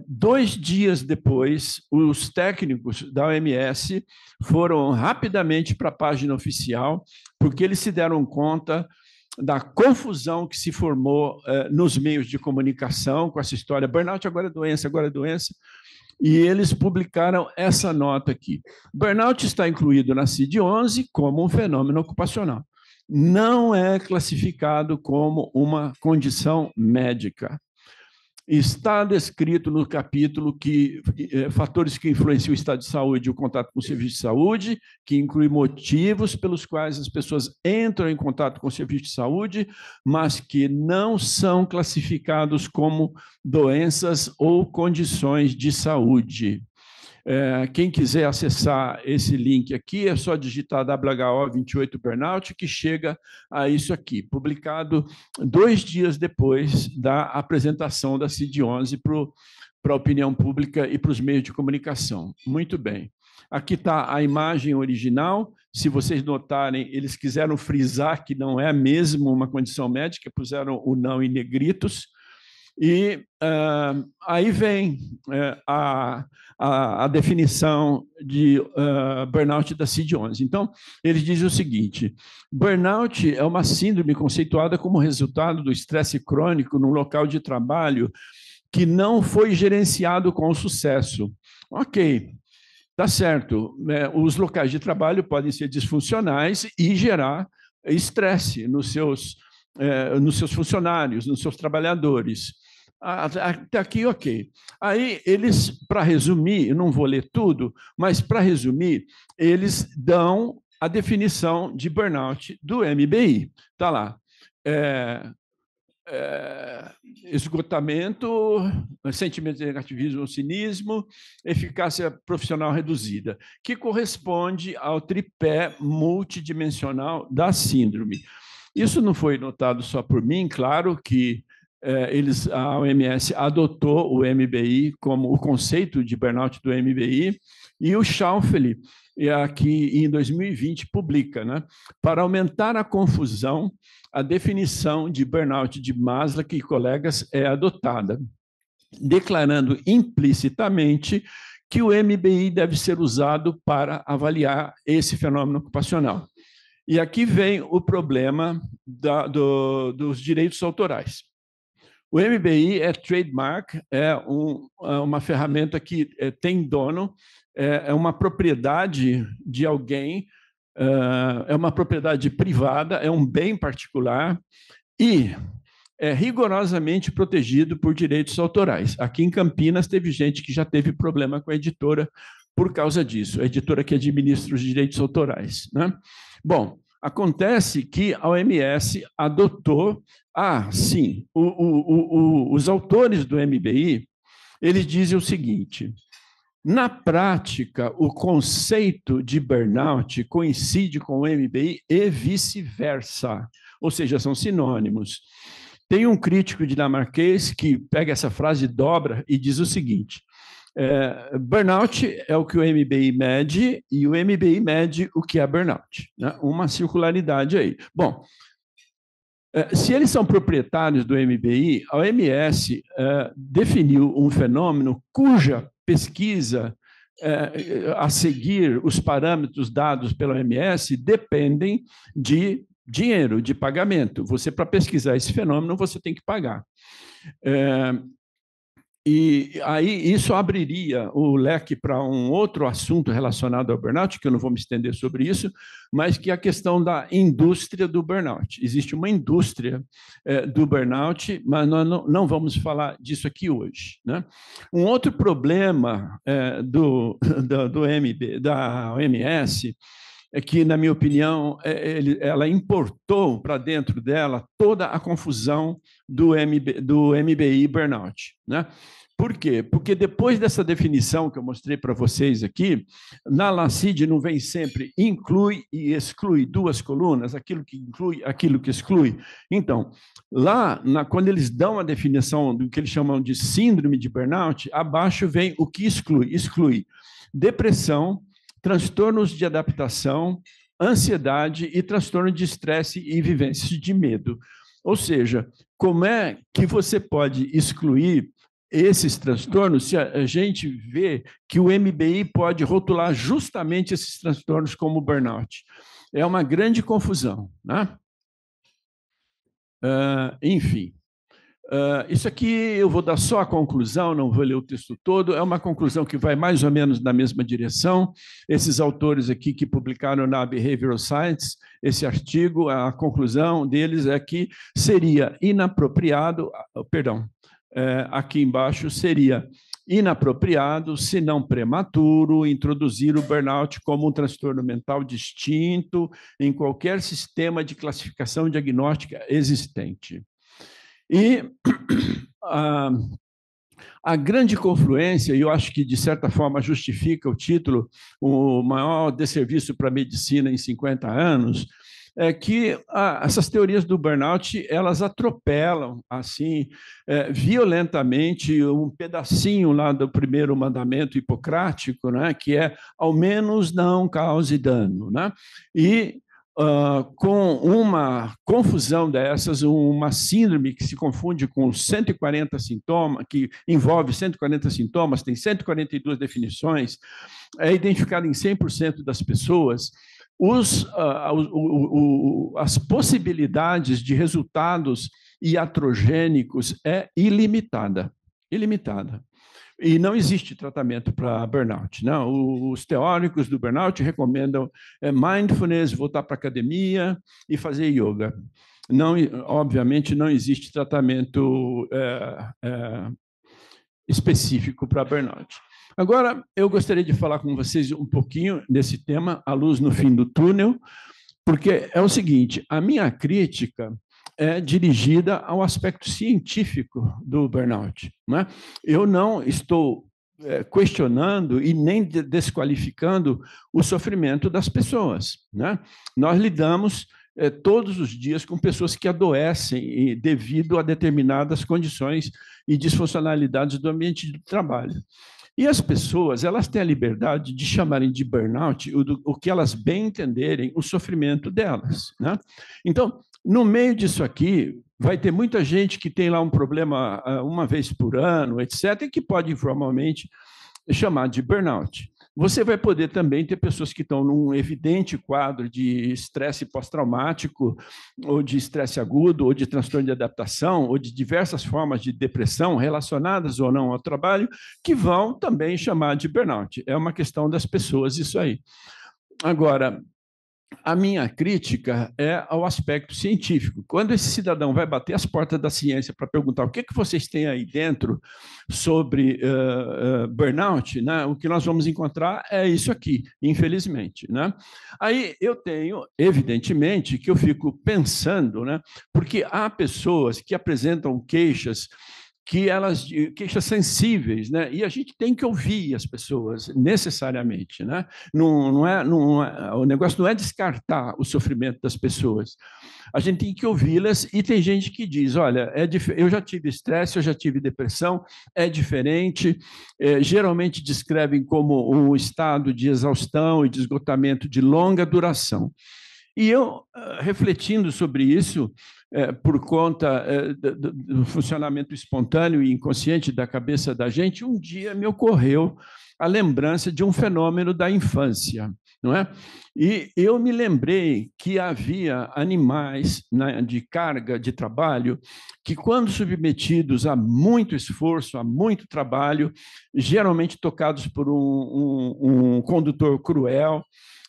B: 2 dias depois, os técnicos da OMS foram rapidamente para a página oficial, porque eles se deram conta da confusão que se formou nos meios de comunicação com essa história, burnout agora é doença, e eles publicaram essa nota aqui. Burnout está incluído na CID-11 como um fenômeno ocupacional. Não é classificado como uma condição médica. Está descrito no capítulo que fatores que influenciam o estado de saúde e o contato com o serviço de saúde, que inclui motivos pelos quais as pessoas entram em contato com o serviço de saúde, mas que não são classificados como doenças ou condições de saúde. Quem quiser acessar esse link aqui, é só digitar WHO 28 Burnout, que chega a isso aqui, publicado 2 dias depois da apresentação da CID-11 para a opinião pública e para os meios de comunicação. Muito bem. Aqui está a imagem original. Se vocês notarem, eles quiseram frisar que não é mesmo uma condição médica, puseram o não em negritos. E aí vem a definição de burnout da CID-11. Então, ele diz o seguinte: burnout é uma síndrome conceituada como resultado do estresse crônico no local de trabalho que não foi gerenciado com sucesso. Ok, tá certo. Os locais de trabalho podem ser disfuncionais e gerar estresse nos seus funcionários, nos seus trabalhadores. Até aqui, ok. Aí, eles, para resumir, eu não vou ler tudo, mas, para resumir, eles dão a definição de burnout do MBI. Está lá. Esgotamento, sentimento de negativismo ou cinismo, eficácia profissional reduzida, que corresponde ao tripé multidimensional da síndrome. Isso não foi notado só por mim, claro que a OMS adotou o MBI como o conceito de burnout do MBI, e o Schaufeli, aqui em 2020, publica, né, para aumentar a confusão, a definição de burnout de Maslow e colegas é adotada, declarando implicitamente que o MBI deve ser usado para avaliar esse fenômeno ocupacional. E aqui vem o problema dos direitos autorais. O MBI é trademark, é uma ferramenta que tem dono, é uma propriedade de alguém, é uma propriedade privada, é um bem particular e é rigorosamente protegido por direitos autorais. Aqui em Campinas teve gente que já teve problema com a editora por causa disso, a editora que administra os direitos autorais, né? Bom, acontece que a OMS adotou, sim, os autores do MBI, eles dizem o seguinte: na prática, o conceito de burnout coincide com o MBI e vice-versa, ou seja, são sinônimos. Tem um crítico dinamarquês que pega essa frase, dobra e diz o seguinte: burnout é o que o MBI mede e o MBI mede o que é burnout, né? Uma circularidade aí. Bom, se eles são proprietários do MBI, a OMS definiu um fenômeno cuja pesquisa a seguir os parâmetros dados pela OMS dependem de dinheiro, de pagamento. Você, para pesquisar esse fenômeno, você tem que pagar. E aí isso abriria o leque para um outro assunto relacionado ao burnout, que eu não vou me estender sobre isso, mas que é a questão da indústria do burnout. Existe uma indústria do burnout, mas nós não vamos falar disso aqui hoje, né? Um outro problema da OMS é que, na minha opinião, ela importou para dentro dela toda a confusão do MBI burnout, né? Por quê? Porque depois dessa definição que eu mostrei para vocês aqui, na LACID não vem sempre inclui e exclui 2 colunas, aquilo que inclui, aquilo que exclui. Então, lá, quando eles dão a definição do que eles chamam de síndrome de burnout, abaixo vem o que exclui. Exclui depressão, transtornos de adaptação, ansiedade e transtorno de estresse e vivências de medo. Ou seja, como é que você pode excluir esses transtornos se a gente vê que o MBI pode rotular justamente esses transtornos como burnout? É uma grande confusão, né? Enfim. Isso aqui eu vou dar só a conclusão, não vou ler o texto todo, é uma conclusão que vai mais ou menos na mesma direção. Esses autores aqui que publicaram na Behavioral Science esse artigo, a conclusão deles é que seria inapropriado, aqui embaixo seria inapropriado, se não prematuro, introduzir o burnout como um transtorno mental distinto em qualquer sistema de classificação diagnóstica existente. E a grande confluência, e eu acho que, de certa forma, justifica o título, o maior desserviço para a medicina em 50 anos, é que essas teorias do burnout, elas atropelam, assim, violentamente, um pedacinho lá do primeiro mandamento hipocrático, né, que é, ao menos não cause dano, né? E com uma confusão dessas, uma síndrome que se confunde com 140 sintomas, que envolve 140 sintomas, tem 142 definições, é identificada em 100% das pessoas, as possibilidades de resultados iatrogênicos é ilimitada. Ilimitada. E não existe tratamento para burnout. Não. Os teóricos do burnout recomendam mindfulness, voltar para a academia e fazer yoga. Não, obviamente, não existe tratamento específico para burnout. Agora, eu gostaria de falar com vocês um pouquinho desse tema, a luz no fim do túnel, porque é o seguinte, a minha crítica é dirigida ao aspecto científico do burnout, né? Eu não estou questionando e nem desqualificando o sofrimento das pessoas, né? Nós lidamos todos os dias com pessoas que adoecem devido a determinadas condições e disfuncionalidades do ambiente de trabalho. E as pessoas, elas têm a liberdade de chamarem de burnout o que elas bem entenderem o sofrimento delas, né? Então, no meio disso aqui, vai ter muita gente que tem lá um problema uma vez por ano, etc., e que pode informalmente chamar de burnout. Você vai poder também ter pessoas que estão num evidente quadro de estresse pós-traumático, ou de estresse agudo, ou de transtorno de adaptação, ou de diversas formas de depressão relacionadas ou não ao trabalho, que vão também chamar de burnout. É uma questão das pessoas isso aí. Agora, a minha crítica é ao aspecto científico. Quando esse cidadão vai bater as portas da ciência para perguntar o que vocês têm aí dentro sobre burnout, né, o que nós vamos encontrar é isso aqui, infelizmente, né? Aí eu tenho, evidentemente, que eu fico pensando, né, porque há pessoas que apresentam queixas queixas sensíveis, né? E a gente tem que ouvir as pessoas necessariamente, né? O negócio não é descartar o sofrimento das pessoas. A gente tem que ouvi-las e tem gente que diz, olha, eu já tive estresse, eu já tive depressão, é diferente, geralmente descrevem como um estado de exaustão e de esgotamento de longa duração. E eu, refletindo sobre isso, por conta do funcionamento espontâneo e inconsciente da cabeça da gente, um dia me ocorreu a lembrança de um fenômeno da infância, não é? E eu me lembrei que havia animais, né, de carga de trabalho que, quando submetidos a muito esforço, a muito trabalho, geralmente tocados por um condutor cruel,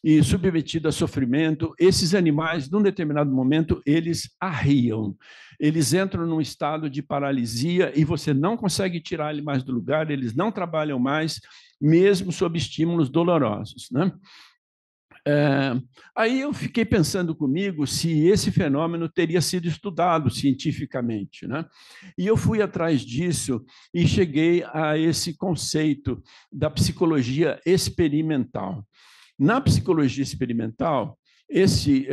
B: e submetido a sofrimento, esses animais, num determinado momento, eles arriam. Eles entram num estado de paralisia e você não consegue tirar eles mais do lugar, eles não trabalham mais, mesmo sob estímulos dolorosos, né? Aí eu fiquei pensando comigo se esse fenômeno teria sido estudado cientificamente, né? E eu fui atrás disso e cheguei a esse conceito da psicologia experimental. Na psicologia experimental, esse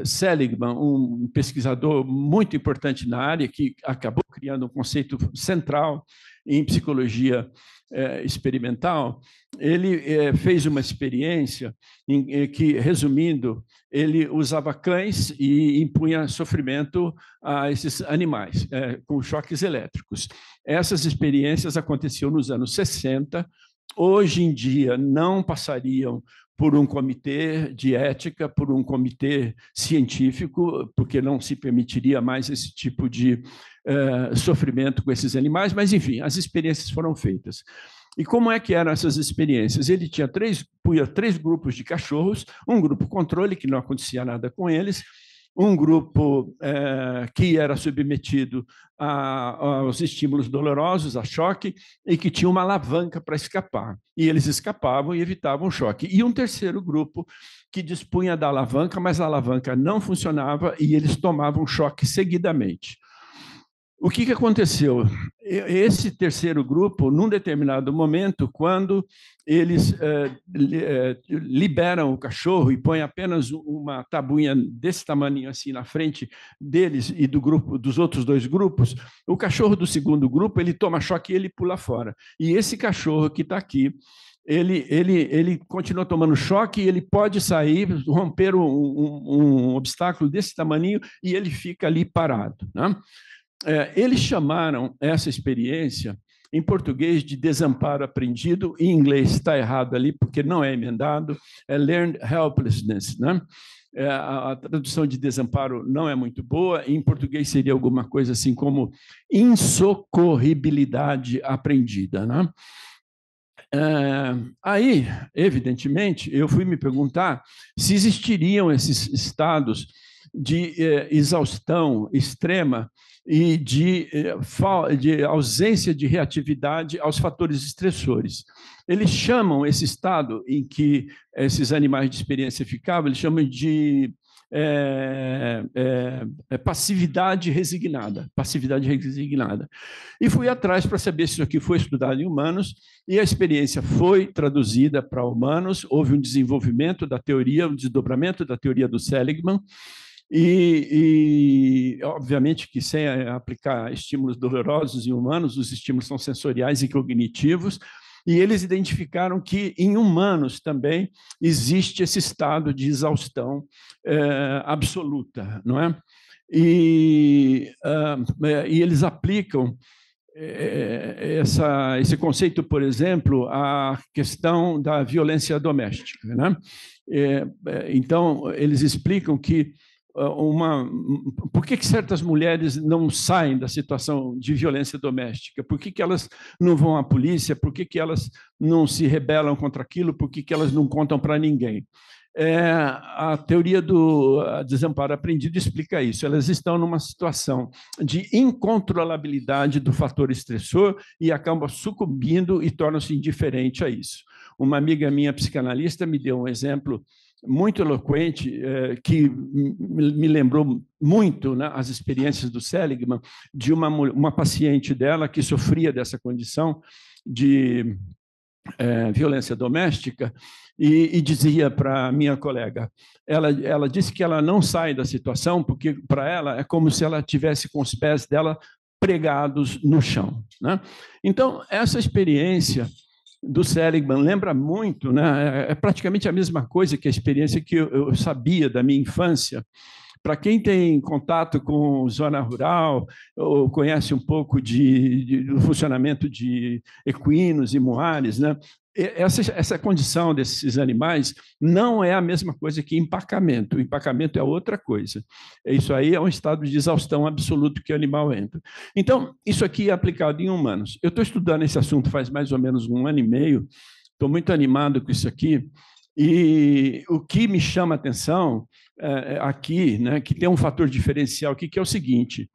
B: Seligman, um pesquisador muito importante na área, que acabou criando um conceito central em psicologia experimental, ele fez uma experiência em que, resumindo, ele usava cães e impunha sofrimento a esses animais, com choques elétricos. Essas experiências aconteciam nos anos 60, hoje em dia não passariam por um comitê de ética, por um comitê científico, porque não se permitiria mais esse tipo de sofrimento com esses animais, mas, enfim, as experiências foram feitas. E como é que eram essas experiências? Ele punha três grupos de cachorros, um grupo controle, que não acontecia nada com eles, um grupo que era submetido aos estímulos dolorosos, a choque, e que tinha uma alavanca para escapar. E eles escapavam e evitavam o choque. E um terceiro grupo que dispunha da alavanca, mas a alavanca não funcionava e eles tomavam choque seguidamente. O que aconteceu? Esse terceiro grupo, num determinado momento, quando eles liberam o cachorro e põem apenas uma tabuinha desse tamanho assim na frente deles e dos outros dois grupos, o cachorro do segundo grupo ele toma choque e ele pula fora. E esse cachorro que está aqui, ele continua tomando choque e ele pode sair, romper um obstáculo desse tamanho e ele fica ali parado, né? Eles chamaram essa experiência, em português, de desamparo aprendido, em inglês está errado ali, porque não é emendado, é learned helplessness, né? A tradução de desamparo não é muito boa, em português seria alguma coisa assim como insocorribilidade aprendida, né? Aí, evidentemente, eu fui me perguntar se existiriam esses estados de exaustão extrema e de ausência de reatividade aos fatores estressores. Eles chamam esse estado em que esses animais de experiência ficavam, eles chamam de passividade resignada. Passividade resignada. E fui atrás para saber se isso aqui foi estudado em humanos, e a experiência foi traduzida para humanos, houve um desenvolvimento da teoria, um desdobramento da teoria do Seligman, e obviamente que sem aplicar estímulos dolorosos em humanos, os estímulos são sensoriais e cognitivos, e eles identificaram que em humanos também existe esse estado de exaustão absoluta, não é? E eles aplicam esse conceito, por exemplo, à questão da violência doméstica, né? Então, eles explicam que por que certas mulheres não saem da situação de violência doméstica? Por que elas não vão à polícia? Por que elas não se rebelam contra aquilo? Por que elas não contam para ninguém? A teoria do desamparo aprendido explica isso. Elas estão numa situação de incontrolabilidade do fator estressor e acabam sucumbindo e tornam-se indiferentes a isso. Uma amiga minha, psicanalista, me deu um exemplo muito eloquente, que me lembrou muito, né, as experiências do Seligman, de uma paciente dela que sofria dessa condição de violência doméstica, e dizia para a minha colega, ela disse que ela não sai da situação porque, para ela, é como se ela tivesse com os pés dela pregados no chão, né? Então, essa experiência do Seligman lembra muito, né? É praticamente a mesma coisa que a experiência que eu sabia da minha infância. Para quem tem contato com zona rural, ou conhece um pouco do funcionamento de equinos e moares, né? Essa condição desses animais não é a mesma coisa que empacamento. O empacamento é outra coisa. Isso aí é um estado de exaustão absoluto que o animal entra. Então, isso aqui é aplicado em humanos. Eu estou estudando esse assunto faz mais ou menos 1 ano e meio, estou muito animado com isso aqui, e o que me chama a atenção aqui, né, que tem um fator diferencial aqui, que é o seguinte: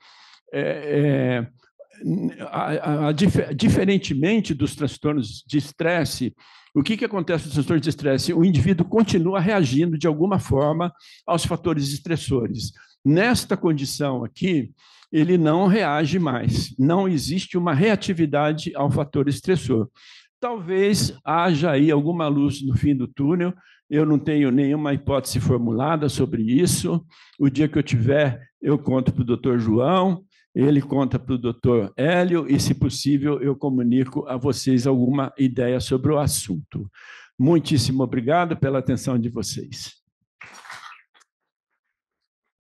B: diferentemente dos transtornos de estresse, o que acontece nos transtornos de estresse? O indivíduo continua reagindo de alguma forma aos fatores estressores. Nesta condição aqui, ele não reage mais, não existe uma reatividade ao fator estressor. Talvez haja aí alguma luz no fim do túnel, eu não tenho nenhuma hipótese formulada sobre isso. O dia que eu tiver, eu conto para o doutor João, Ele conta para o doutor Hélio e, se possível, eu comunico a vocês alguma ideia sobre o assunto. Muitíssimo obrigado pela atenção de vocês.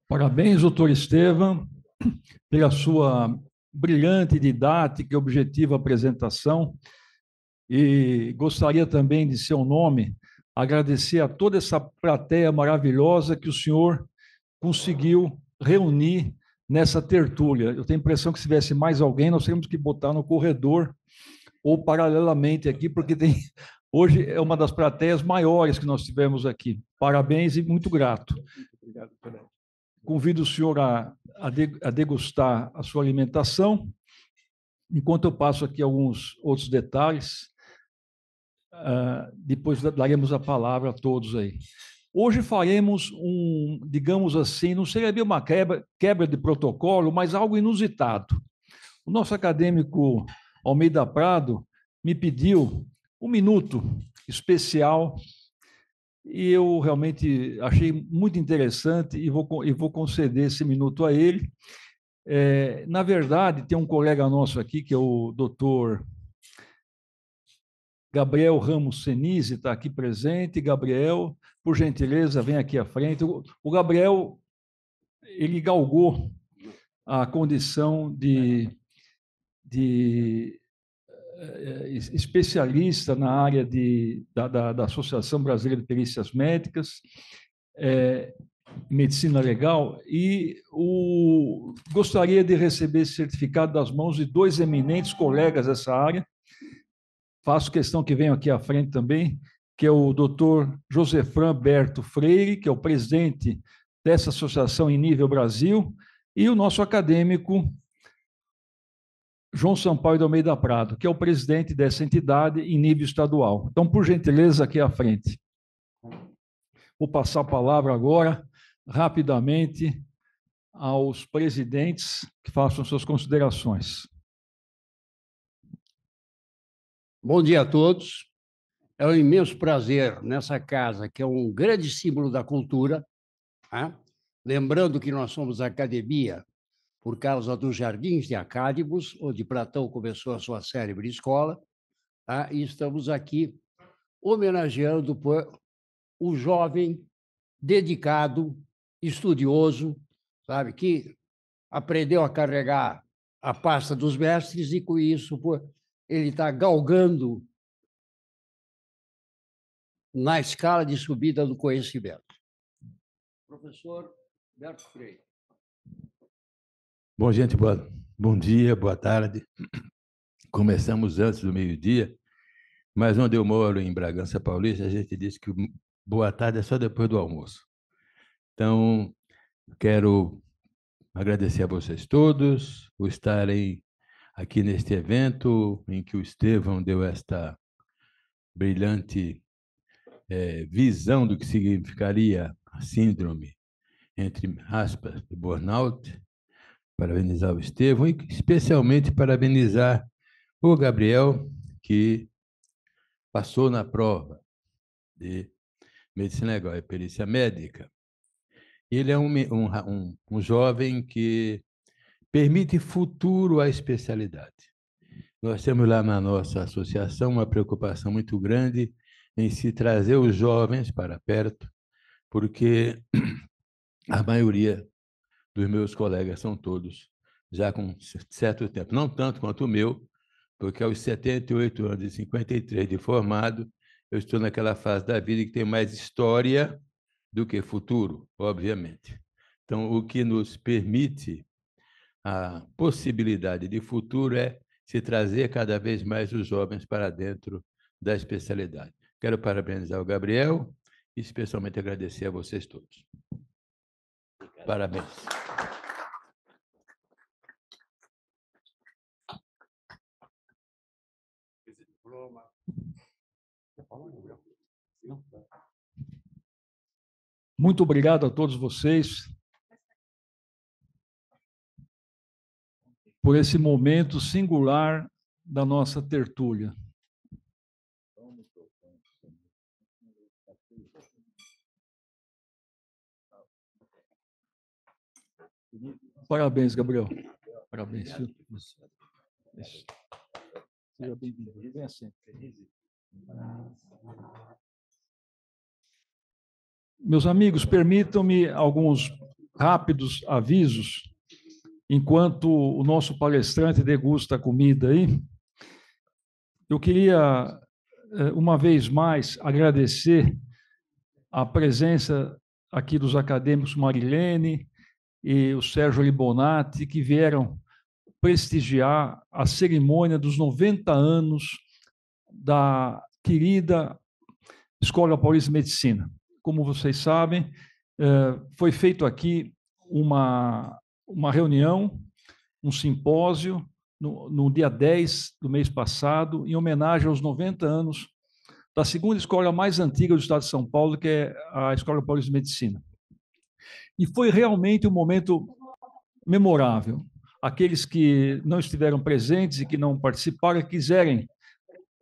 A: Parabéns, doutor Estevam, pela sua brilhante, didática e objetiva apresentação. E gostaria também, de seu nome, agradecer a toda essa plateia maravilhosa que o senhor conseguiu reunir nessa tertúlia. Eu tenho a impressão que se tivesse mais alguém, nós teríamos que botar no corredor ou paralelamente aqui, porque hoje é uma das plateias maiores que nós tivemos aqui. Parabéns e muito grato.
B: Obrigado, colega.
A: Convido o senhor a degustar a sua alimentação, enquanto eu passo aqui alguns outros detalhes. Depois daremos a palavra a todos aí. Hoje faremos digamos assim, não seria bem uma quebra de protocolo, mas algo inusitado. O nosso acadêmico Almeida Prado me pediu um minuto especial e eu realmente achei muito interessante e vou conceder esse minuto a ele. Na verdade, tem um colega nosso aqui, que é o doutor Gabriel Ramos Senise, está aqui presente. Gabriel, por gentileza, vem aqui à frente. O Gabriel, ele galgou a condição de especialista na área da Associação Brasileira de Perícias Médicas, medicina legal, e gostaria de receber esse certificado das mãos de dois eminentes colegas dessa área. Faço questão que venham aqui à frente também, que é o doutor Josefran Berto Freire, que é o presidente dessa associação em nível Brasil, e o nosso acadêmico João Sampaio de Almeida Prado, que é o presidente dessa entidade em nível estadual. Então, por gentileza, aqui à frente. Vou passar a palavra agora, rapidamente, aos presidentes que façam suas considerações.
C: Bom dia a todos. É um imenso prazer nessa casa, que é um grande símbolo da cultura. Lembrando que nós somos a academia por causa dos Jardins de Acádibos, onde Platão começou a sua célebre escola, e estamos aqui homenageando o jovem dedicado, estudioso, sabe, que aprendeu a carregar a pasta dos mestres e, com isso, ele está galgando na escala de subida do conhecimento. Professor Berto Freire.
D: Bom, gente, bom dia, boa tarde. Começamos antes do meio-dia, mas onde eu moro, em Bragança Paulista, a gente diz que boa tarde é só depois do almoço. Então, quero agradecer a vocês todos por estarem aqui neste evento em que o Estevão deu esta brilhante visão do que significaria a síndrome, entre aspas, de burnout. Parabenizar o Estevão e especialmente parabenizar o Gabriel, que passou na prova de medicina legal e perícia médica. Ele é um jovem que permite futuro à especialidade. Nós temos lá na nossa associação uma preocupação muito grande em se trazer os jovens para perto, porque a maioria dos meus colegas são todos já com certo tempo, não tanto quanto o meu, porque aos 78 anos e 53 de formado, eu estou naquela fase da vida que tem mais história do que futuro, obviamente. Então, o que nos permite a possibilidade de futuro é se trazer cada vez mais os jovens para dentro da especialidade. Quero parabenizar o Gabriel e especialmente agradecer a vocês todos. Parabéns.
A: Muito obrigado a todos vocês por esse momento singular da nossa tertúlia. Parabéns, Gabriel. Parabéns. Seja bem-vindo. Venha sempre. Meus amigos, permitam-me alguns rápidos avisos enquanto o nosso palestrante degusta a comida aí. Eu queria, uma vez mais, agradecer a presença aqui dos acadêmicos Marilene e o Sérgio Libonati, que vieram prestigiar a cerimônia dos 90 anos da querida Escola Paulista de Medicina. Como vocês sabem, foi feito aqui uma reunião, um simpósio, no dia 10 do mês passado, em homenagem aos 90 anos da segunda escola mais antiga do estado de São Paulo, que é a Escola Paulista de Medicina. E foi realmente um momento memorável. Aqueles que não estiveram presentes e que não participaram e quiserem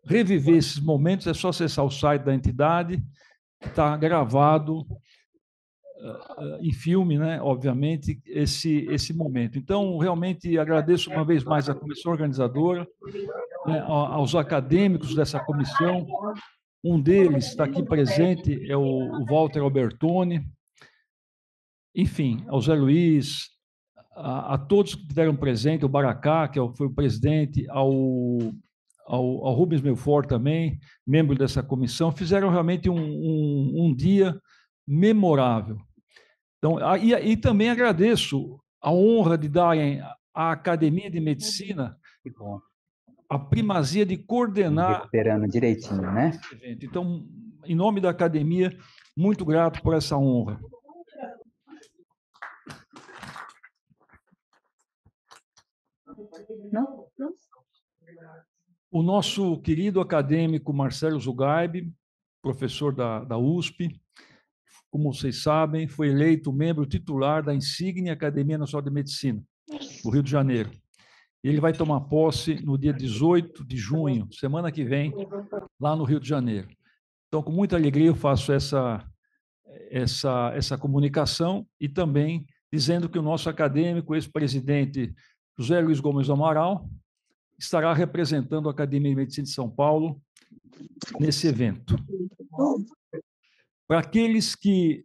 A: reviver esses momentos, é só acessar o site da entidade, está gravado em filme, né, obviamente, esse momento. Então, realmente agradeço uma vez mais à comissão organizadora, né, aos acadêmicos dessa comissão. Um deles está aqui presente, é o Walter Albertoni, enfim, ao Zé Luiz, a todos que estiveram presentes, o Baracá, que foi o presidente, ao Rubens Melfort também, membro dessa comissão, fizeram realmente um dia memorável. Então, e também agradeço a honra de darem à Academia de Medicina a primazia de coordenar...
E: Recuperando direitinho, né?
A: Esse evento. Então, em nome da Academia, muito grato por essa honra.
E: Não.
A: O nosso querido acadêmico Marcelo Zugaib, professor da USP, como vocês sabem, foi eleito membro titular da insigne Academia Nacional de Medicina, do Rio de Janeiro. Ele vai tomar posse no dia 18 de junho, semana que vem, lá no Rio de Janeiro. Então, com muita alegria, eu faço essa comunicação e também dizendo que o nosso acadêmico, ex-presidente José Luiz Gomes do Amaral, estará representando a Academia de Medicina de São Paulo nesse evento. Para aqueles que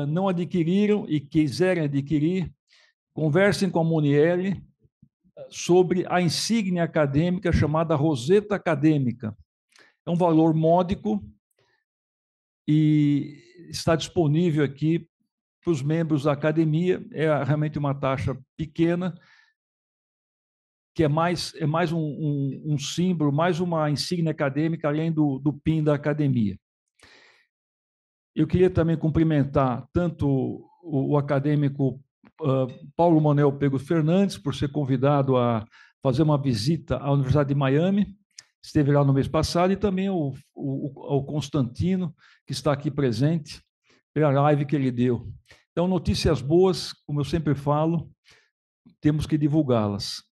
A: não adquiriram e quiserem adquirir, conversem com a Monielle sobre a insígnia acadêmica chamada Roseta Acadêmica. É um valor módico e está disponível aqui para os membros da academia. É realmente uma taxa pequena, que é mais um símbolo, mais uma insígnia acadêmica, além do PIN da academia. Eu queria também cumprimentar tanto o acadêmico Paulo Manuel Pego Fernandes, por ser convidado a fazer uma visita à Universidade de Miami, esteve lá no mês passado, e também o Constantino, que está aqui presente, pela live que ele deu. Então, notícias boas, como eu sempre falo, temos que divulgá-las.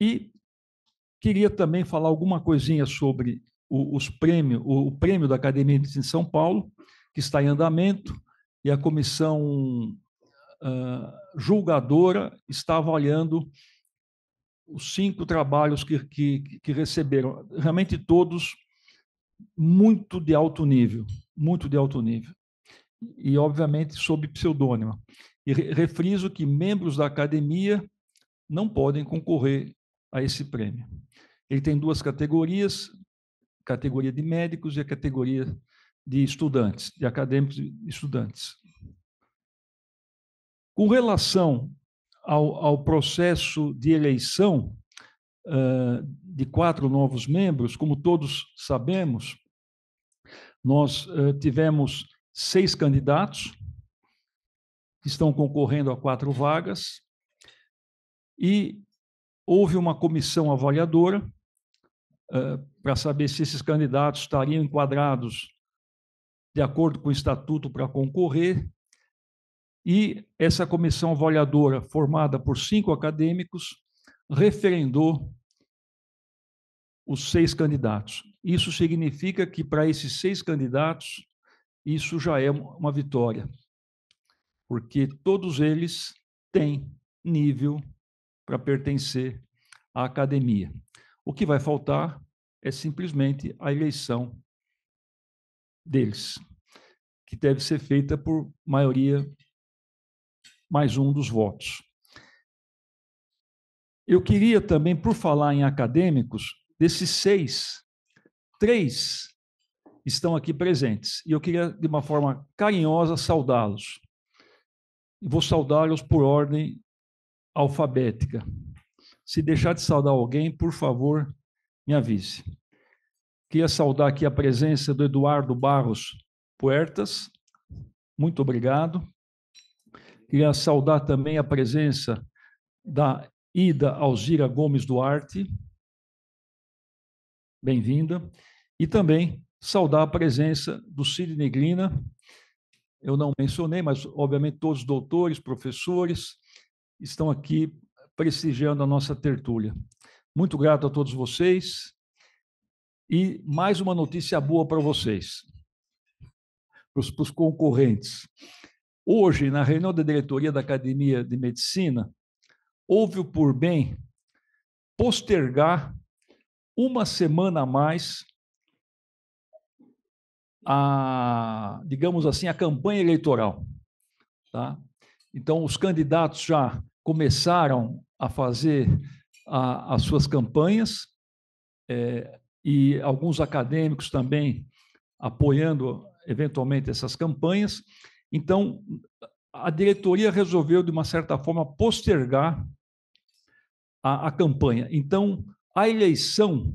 A: E queria também falar alguma coisinha sobre o prêmio da Academia de Medicina de São Paulo, que está em andamento, e a comissão julgadora está avaliando os 5 trabalhos que receberam, realmente todos muito de alto nível, e, obviamente, sob pseudônimo. E refriso que membros da academia não podem concorrer a esse prêmio. Ele tem 2 categorias, categoria de médicos e a categoria de estudantes, de acadêmicos e estudantes. Com relação ao processo de eleição de 4 novos membros, como todos sabemos, nós tivemos 6 candidatos que estão concorrendo a 4 vagas, e houve uma comissão avaliadora para saber se esses candidatos estariam enquadrados de acordo com o estatuto para concorrer, e essa comissão avaliadora, formada por 5 acadêmicos, referendou os 6 candidatos. Isso significa que, para esses 6 candidatos, isso já é uma vitória. porque todos eles têm nível para pertencer à academia. O que vai faltar é simplesmente a eleição deles, que deve ser feita por maioria mais um dos votos. Eu queria também, por falar em acadêmicos, desses 6, 3 estão aqui presentes, e eu queria, de uma forma carinhosa, saudá-los. Vou saudá-los por ordem alfabética. Se deixar de saudar alguém, por favor, me avise. Queria saudar aqui a presença do Eduardo Barros Puertas. Muito obrigado. Queria saudar também a presença da Ida Alzira Gomes Duarte. Bem-vinda. E também saudar a presença do Sidney Glina. Eu não mencionei, mas, obviamente, todos os doutores, professores, estão aqui prestigiando a nossa tertúlia. Muito grato a todos vocês. E mais uma notícia boa para vocês, para os concorrentes. Hoje, na reunião da diretoria da Academia de Medicina, houve o por bem postergar uma semana a mais digamos assim, a campanha eleitoral. Tá? Então, os candidatos já começaram a fazer as suas campanhas, e alguns acadêmicos também apoiando, eventualmente, essas campanhas. Então, a diretoria resolveu, de uma certa forma, postergar a campanha. Então, a eleição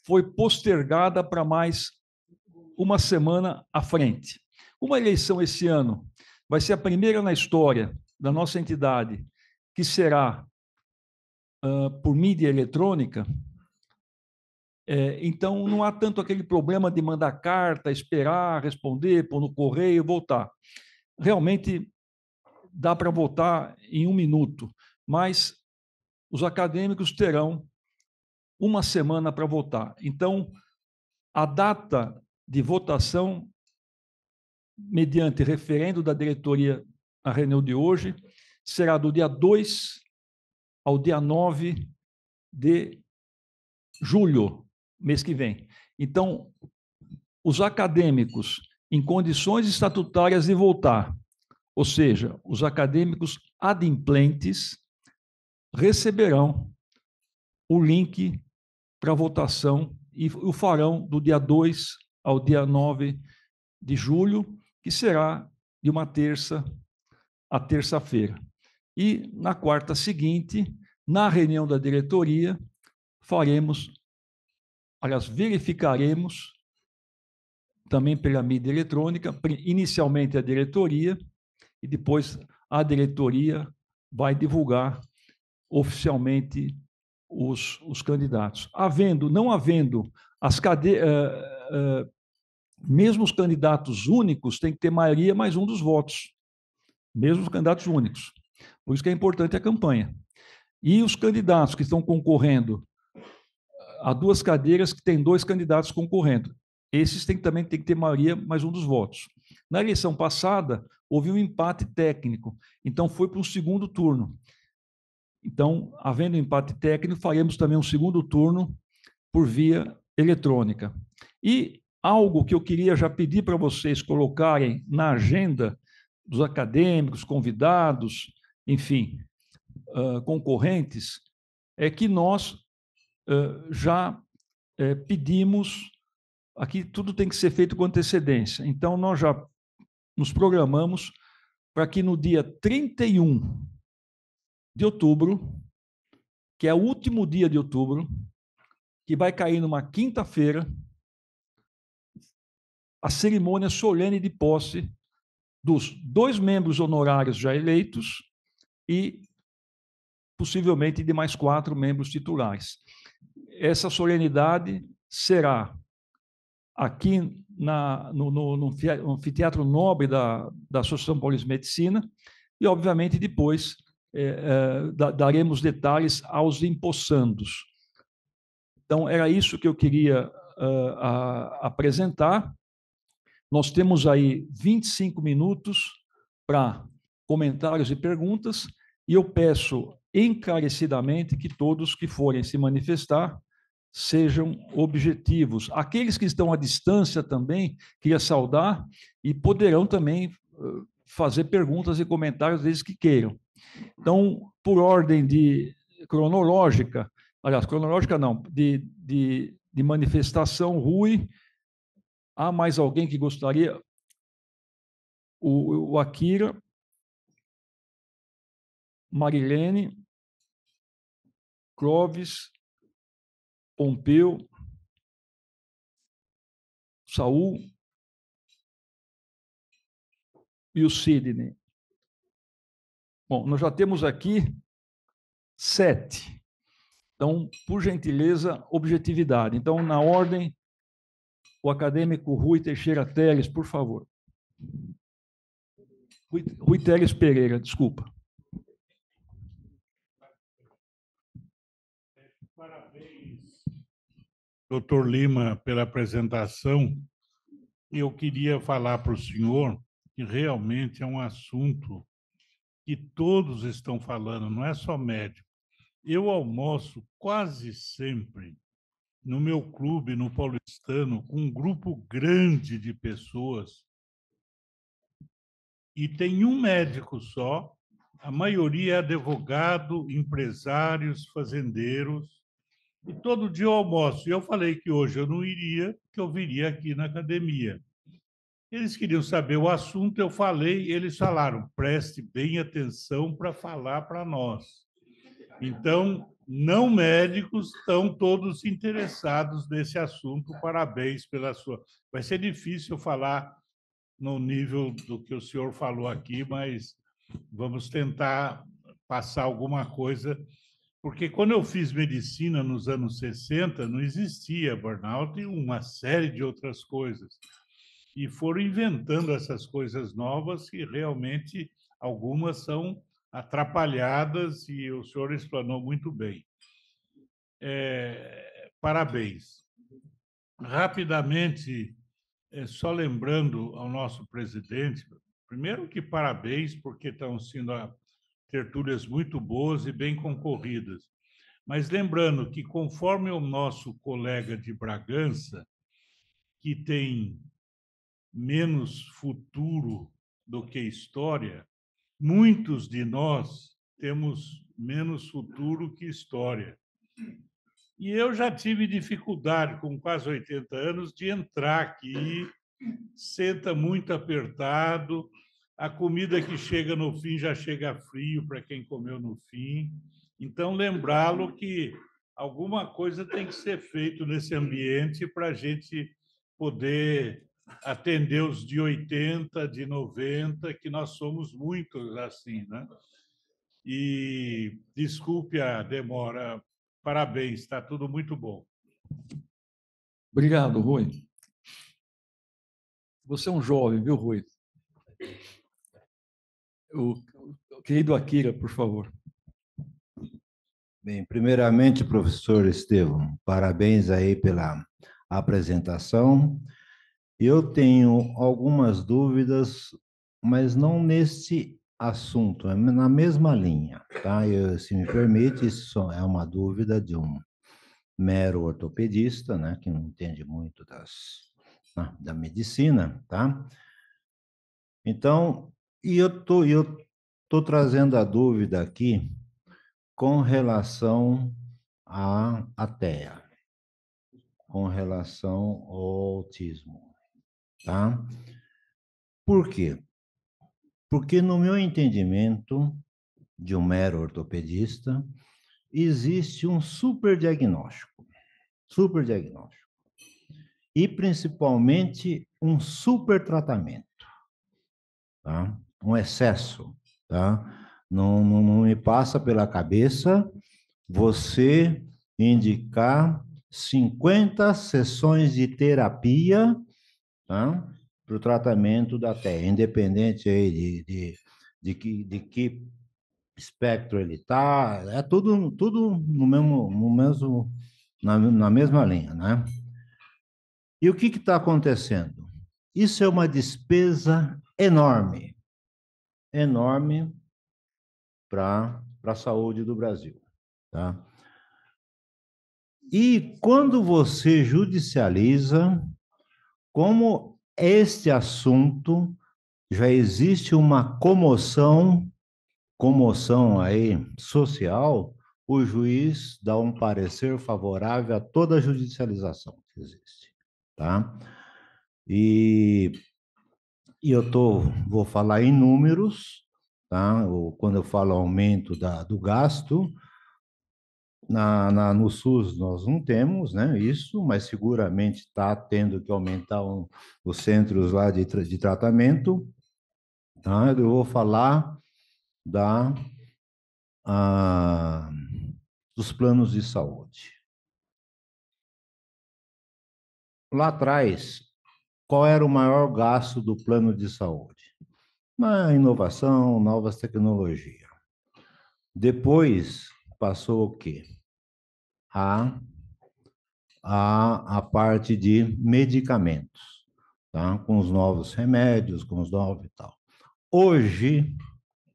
A: foi postergada para mais uma semana à frente. Uma eleição esse ano vai ser a primeira na história da nossa entidade que será por mídia eletrônica. Então, não há tanto aquele problema de mandar carta, esperar, responder, pôr no correio, voltar. Realmente, dá para votar em 1 minuto, mas os acadêmicos terão uma semana para votar. Então, a data de votação, mediante referendo da diretoria à reunião de hoje, será do dia 2 ao dia 9 de julho, mês que vem. Então, os acadêmicos em condições estatutárias de votar, ou seja, os acadêmicos adimplentes, receberão o link para votação e o farão do dia 2 ao dia 9 de julho, que será de uma terça a terça-feira. E, na quarta seguinte, na reunião da diretoria, verificaremos, também pela mídia eletrônica, inicialmente a diretoria, e depois a diretoria vai divulgar oficialmente os candidatos. Não havendo mesmo os candidatos únicos têm que ter maioria mais um dos votos, mesmo os candidatos únicos. Por isso que é importante a campanha. E os candidatos que estão concorrendo a 2 cadeiras que tem 2 candidatos concorrendo, esses também têm que ter maioria mais um dos votos. Na eleição passada, houve um empate técnico, então foi para um segundo turno. Então, havendo empate técnico, faremos também um segundo turno por via eletrônica. E algo que eu queria já pedir para vocês colocarem na agenda dos acadêmicos, convidados, enfim, concorrentes, é que nós já pedimos, aqui tudo tem que ser feito com antecedência, então nós já nos programamos para que no dia 31 de outubro, que é o último dia de outubro, que vai cair numa quinta-feira, a cerimônia solene de posse dos 2 membros honorários já eleitos e, possivelmente, de mais 4 membros titulares. Essa solenidade será aqui no Anfiteatro Nobre da Associação Paulista de Medicina e, obviamente, depois daremos detalhes aos empossandos. Então, era isso que eu queria apresentar. Nós temos aí 25 minutos para comentários e perguntas, e eu peço encarecidamente que todos que forem se manifestar sejam objetivos. Aqueles que estão à distância também, queria saudar, e poderão também fazer perguntas e comentários desde que queiram. Então, por ordem cronológica, aliás, cronológica não, de manifestação, Rui, há mais alguém que gostaria? O Akira, Marilene, Clóvis, Pompeu, Saul e o Sidney. Bom, nós já temos aqui 7. Então, por gentileza, objetividade. Então, na ordem, o acadêmico Rui Teixeira Teles, por favor. Rui Teles Pereira, desculpa.
E: Parabéns, doutor Lima, pela apresentação. Eu queria falar para o senhor que realmente é um assunto que todos estão falando, não é só médico. Eu almoço quase sempre no meu clube, no Paulistano, com um grupo grande de pessoas e tem um médico só, a maioria é advogado, empresários, fazendeiros, e todo dia eu almoço. E eu falei que hoje eu não iria, que eu viria aqui na academia. Eles queriam saber o assunto, eu falei, eles falaram, preste bem atenção para falar para nós. Então, não médicos estão todos interessados nesse assunto, parabéns pela sua... Vai ser difícil falar no nível do que o senhor falou aqui, mas vamos tentar passar alguma coisa, porque quando eu fiz medicina nos anos 60, não existia burnout e uma série de outras coisas. E foram inventando essas coisas novas que realmente algumas são atrapalhadas e o senhor explanou muito bem. Parabéns. Rapidamente, só lembrando ao nosso presidente, primeiro que parabéns, porque estão sendo tertúlias muito boas e bem concorridas. Mas lembrando que, conforme o nosso colega de Bragança, que tem menos futuro do que história, muitos de nós temos menos futuro que história. E eu já tive dificuldade, com quase 80 anos, de entrar aqui, senta muito apertado, a comida que chega no fim já chega frio para quem comeu no fim. Então, lembrá-lo que alguma coisa tem que ser feito nesse ambiente para a gente poder atender os de 80, de 90, que nós somos muitos assim, né? E desculpe a demora, parabéns, está tudo muito bom.
A: Obrigado, Rui. Você é um jovem, viu, Rui? O querido Akira, por favor.
F: Bem, primeiramente, professor Estevão, parabéns aí pela apresentação. Eu tenho algumas dúvidas, mas não nesse assunto, é na mesma linha, tá? Se me permite, isso é uma dúvida de um mero ortopedista, né, que não entende muito da medicina, tá? Então, eu tô trazendo a dúvida aqui com relação à TEA, com relação ao autismo. Tá? Por quê? Porque, no meu entendimento, de um mero ortopedista, existe um superdiagnóstico, e principalmente um supertratamento, tá? Um excesso, tá? Não me passa pela cabeça você indicar 50 sessões de terapia, tá? Para o tratamento da TEA, independente aí de que espectro ele está, é tudo na mesma linha, né? E o que está acontecendo? Isso é uma despesa enorme, enorme para a saúde do Brasil, tá? E quando você judicializa, como este assunto já existe uma comoção aí social, o juiz dá um parecer favorável a toda a judicialização que existe, tá? E vou falar em números, tá? Quando eu falo aumento do gasto, no SUS nós não temos, né, isso, mas seguramente está tendo que aumentar os centros lá de tratamento, tá? Eu vou falar dos planos de saúde. Lá atrás, qual era o maior gasto do plano de saúde? Na inovação, novas tecnologias. Depois passou o quê? A parte de medicamentos, tá? Com os novos remédios, com os novos e tal. Hoje,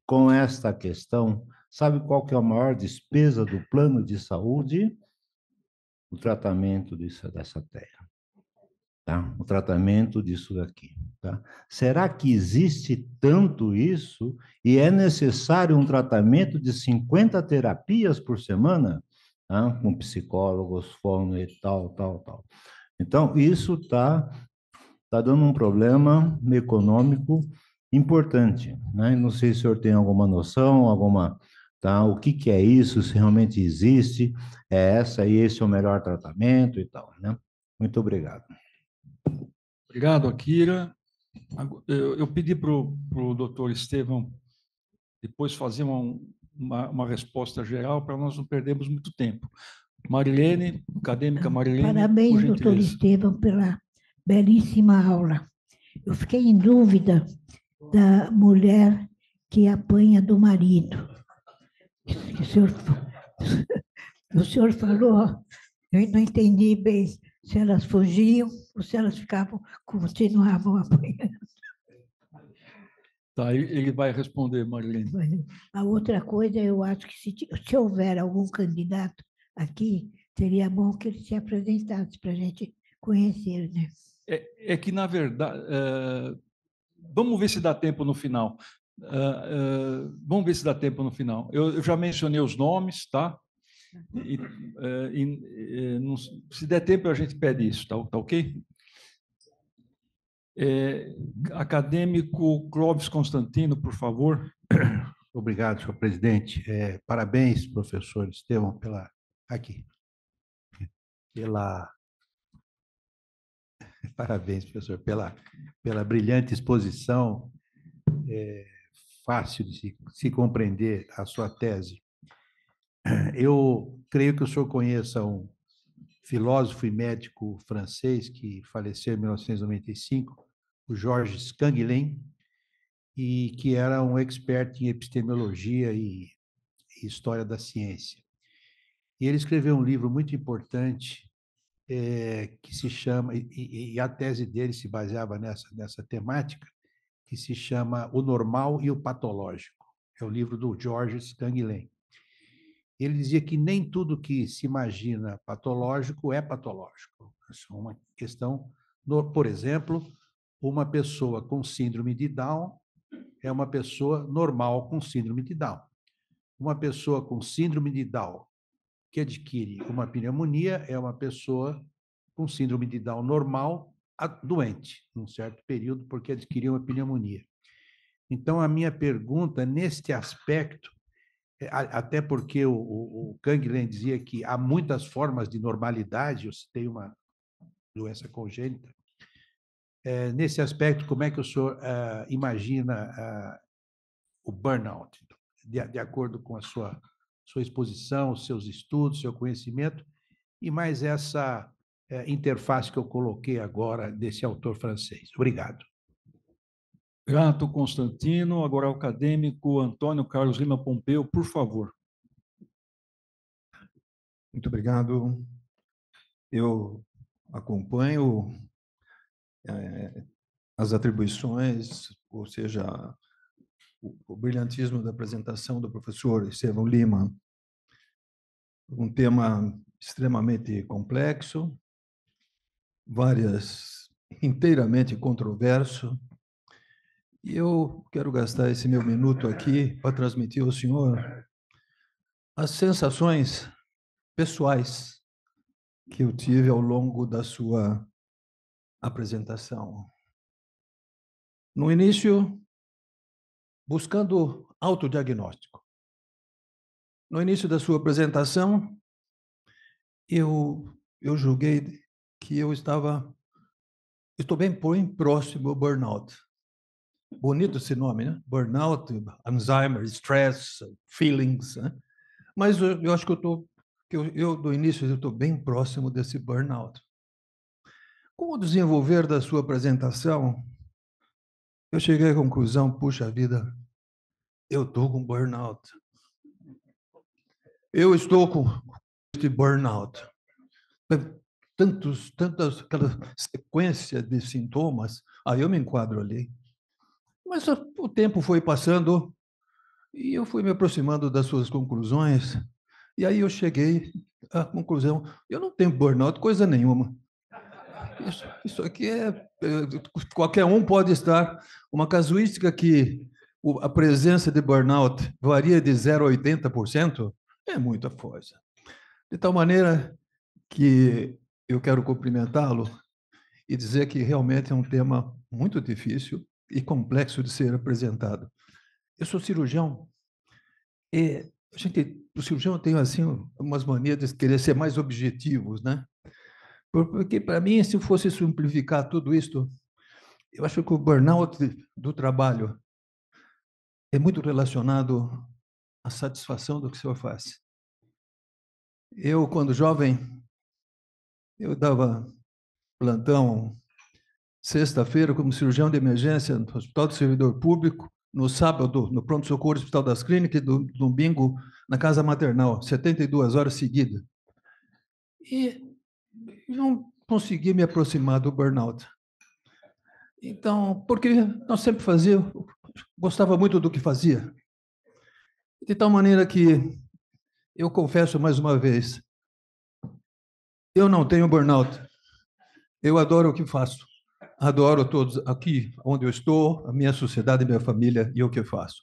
F: com esta questão, sabe qual que é a maior despesa do plano de saúde? O tratamento dessa terra, tá? O tratamento disso daqui, tá? Será que existe tanto isso e é necessário um tratamento de 50 terapias por semana? Tá? Com psicólogos, fono e tal. Então, isso está dando um problema econômico importante, né? Não sei se o senhor tem alguma noção, tá? O que é isso, se realmente existe, esse é o melhor tratamento e tal, né? Muito obrigado.
A: Obrigado, Akira. Eu pedi para o doutor Estevão depois fazer uma resposta geral para nós não perdermos muito tempo. Marilene, acadêmica Marilene,
G: parabéns,
A: por
G: doutor
A: gentileza.
G: Estevão, pela belíssima aula. Eu fiquei em dúvida da mulher que apanha do marido. Que o senhor falou, eu não entendi bem se elas fugiam ou se elas continuavam apanhando.
A: Tá, ele vai responder, Marilene.
G: A outra coisa, eu acho que se houver algum candidato aqui, seria bom que ele se apresentasse para a gente conhecer, né?
A: É que, na verdade, vamos ver se dá tempo no final. Vamos ver se dá tempo no final. Eu já mencionei os nomes, tá? Se der tempo, a gente pede isso, tá ok? Acadêmico Clóvis Constantino, por favor.
H: Obrigado, senhor presidente. Parabéns, professor Estevão, parabéns, professor, pela brilhante exposição, fácil de se compreender a sua tese. Eu creio que o senhor conheça um filósofo e médico francês que faleceu em 1995, o Georges Canguilhem, e que era um expert em epistemologia e história da ciência. E ele escreveu um livro muito importante que se chama, e a tese dele se baseava nessa temática, que se chama O Normal e o Patológico. É o livro do Georges Canguilhem. Ele dizia que nem tudo que se imagina patológico é patológico. Isso é uma questão, por exemplo, uma pessoa com síndrome de Down é uma pessoa normal com síndrome de Down. Uma pessoa com síndrome de Down que adquire uma pneumonia é uma pessoa com síndrome de Down normal doente, num certo período, porque adquiriu uma pneumonia. Então, a minha pergunta, neste aspecto, até porque o Canguilhem dizia que há muitas formas de normalidade, eu citei uma doença congênita, nesse aspecto, como é que o senhor imagina o burnout, de acordo com a sua exposição, os seus estudos, seu conhecimento, e mais essa interface que eu coloquei agora desse autor francês. Obrigado.
A: Grato, Constantino. Agora o acadêmico Antônio Carlos Lima Pompeu, por favor.
I: Muito obrigado. Eu acompanho as atribuições, ou seja, o brilhantismo da apresentação do professor Estevão Lima. Um tema extremamente complexo, inteiramente controverso. E eu quero gastar esse meu minuto aqui para transmitir ao senhor as sensações pessoais que eu tive ao longo da sua apresentação. No início, buscando autodiagnóstico. No início da sua apresentação, eu julguei que eu estou bem próximo ao burnout. Bonito esse nome, né? Burnout, Alzheimer, stress, feelings, né? Mas eu acho que do início, eu estou bem próximo desse burnout. Com o desenvolver da sua apresentação, eu cheguei à conclusão, puxa vida, eu estou com burnout. Eu estou com este burnout. Aquela sequência de sintomas, aí eu me enquadro ali. Mas o tempo foi passando e eu fui me aproximando das suas conclusões, e aí eu cheguei à conclusão, eu não tenho burnout, coisa nenhuma. Isso aqui qualquer um pode estar. Uma casuística que a presença de burnout varia de 0 a 80%, é muita coisa. De tal maneira que eu quero cumprimentá-lo e dizer que realmente é um tema muito difícil e complexo de ser apresentado. Eu sou cirurgião e o cirurgião tem assim umas manias de querer ser mais objetivos, né? Porque para mim, se fosse simplificar tudo isso, eu acho que o burnout do trabalho é muito relacionado à satisfação do que o senhor faz. Eu, quando jovem, eu dava plantão sexta-feira como cirurgião de emergência no Hospital do Servidor Público, no sábado no pronto-socorro do Hospital das Clínicas e no domingo na casa maternal, 72 horas seguidas. E não consegui me aproximar do burnout. Então, porque nós sempre gostava muito do que fazia. De tal maneira que eu confesso mais uma vez, eu não tenho burnout. Eu adoro o que faço. Adoro todos aqui onde eu estou, a minha sociedade, a minha família e o que eu faço.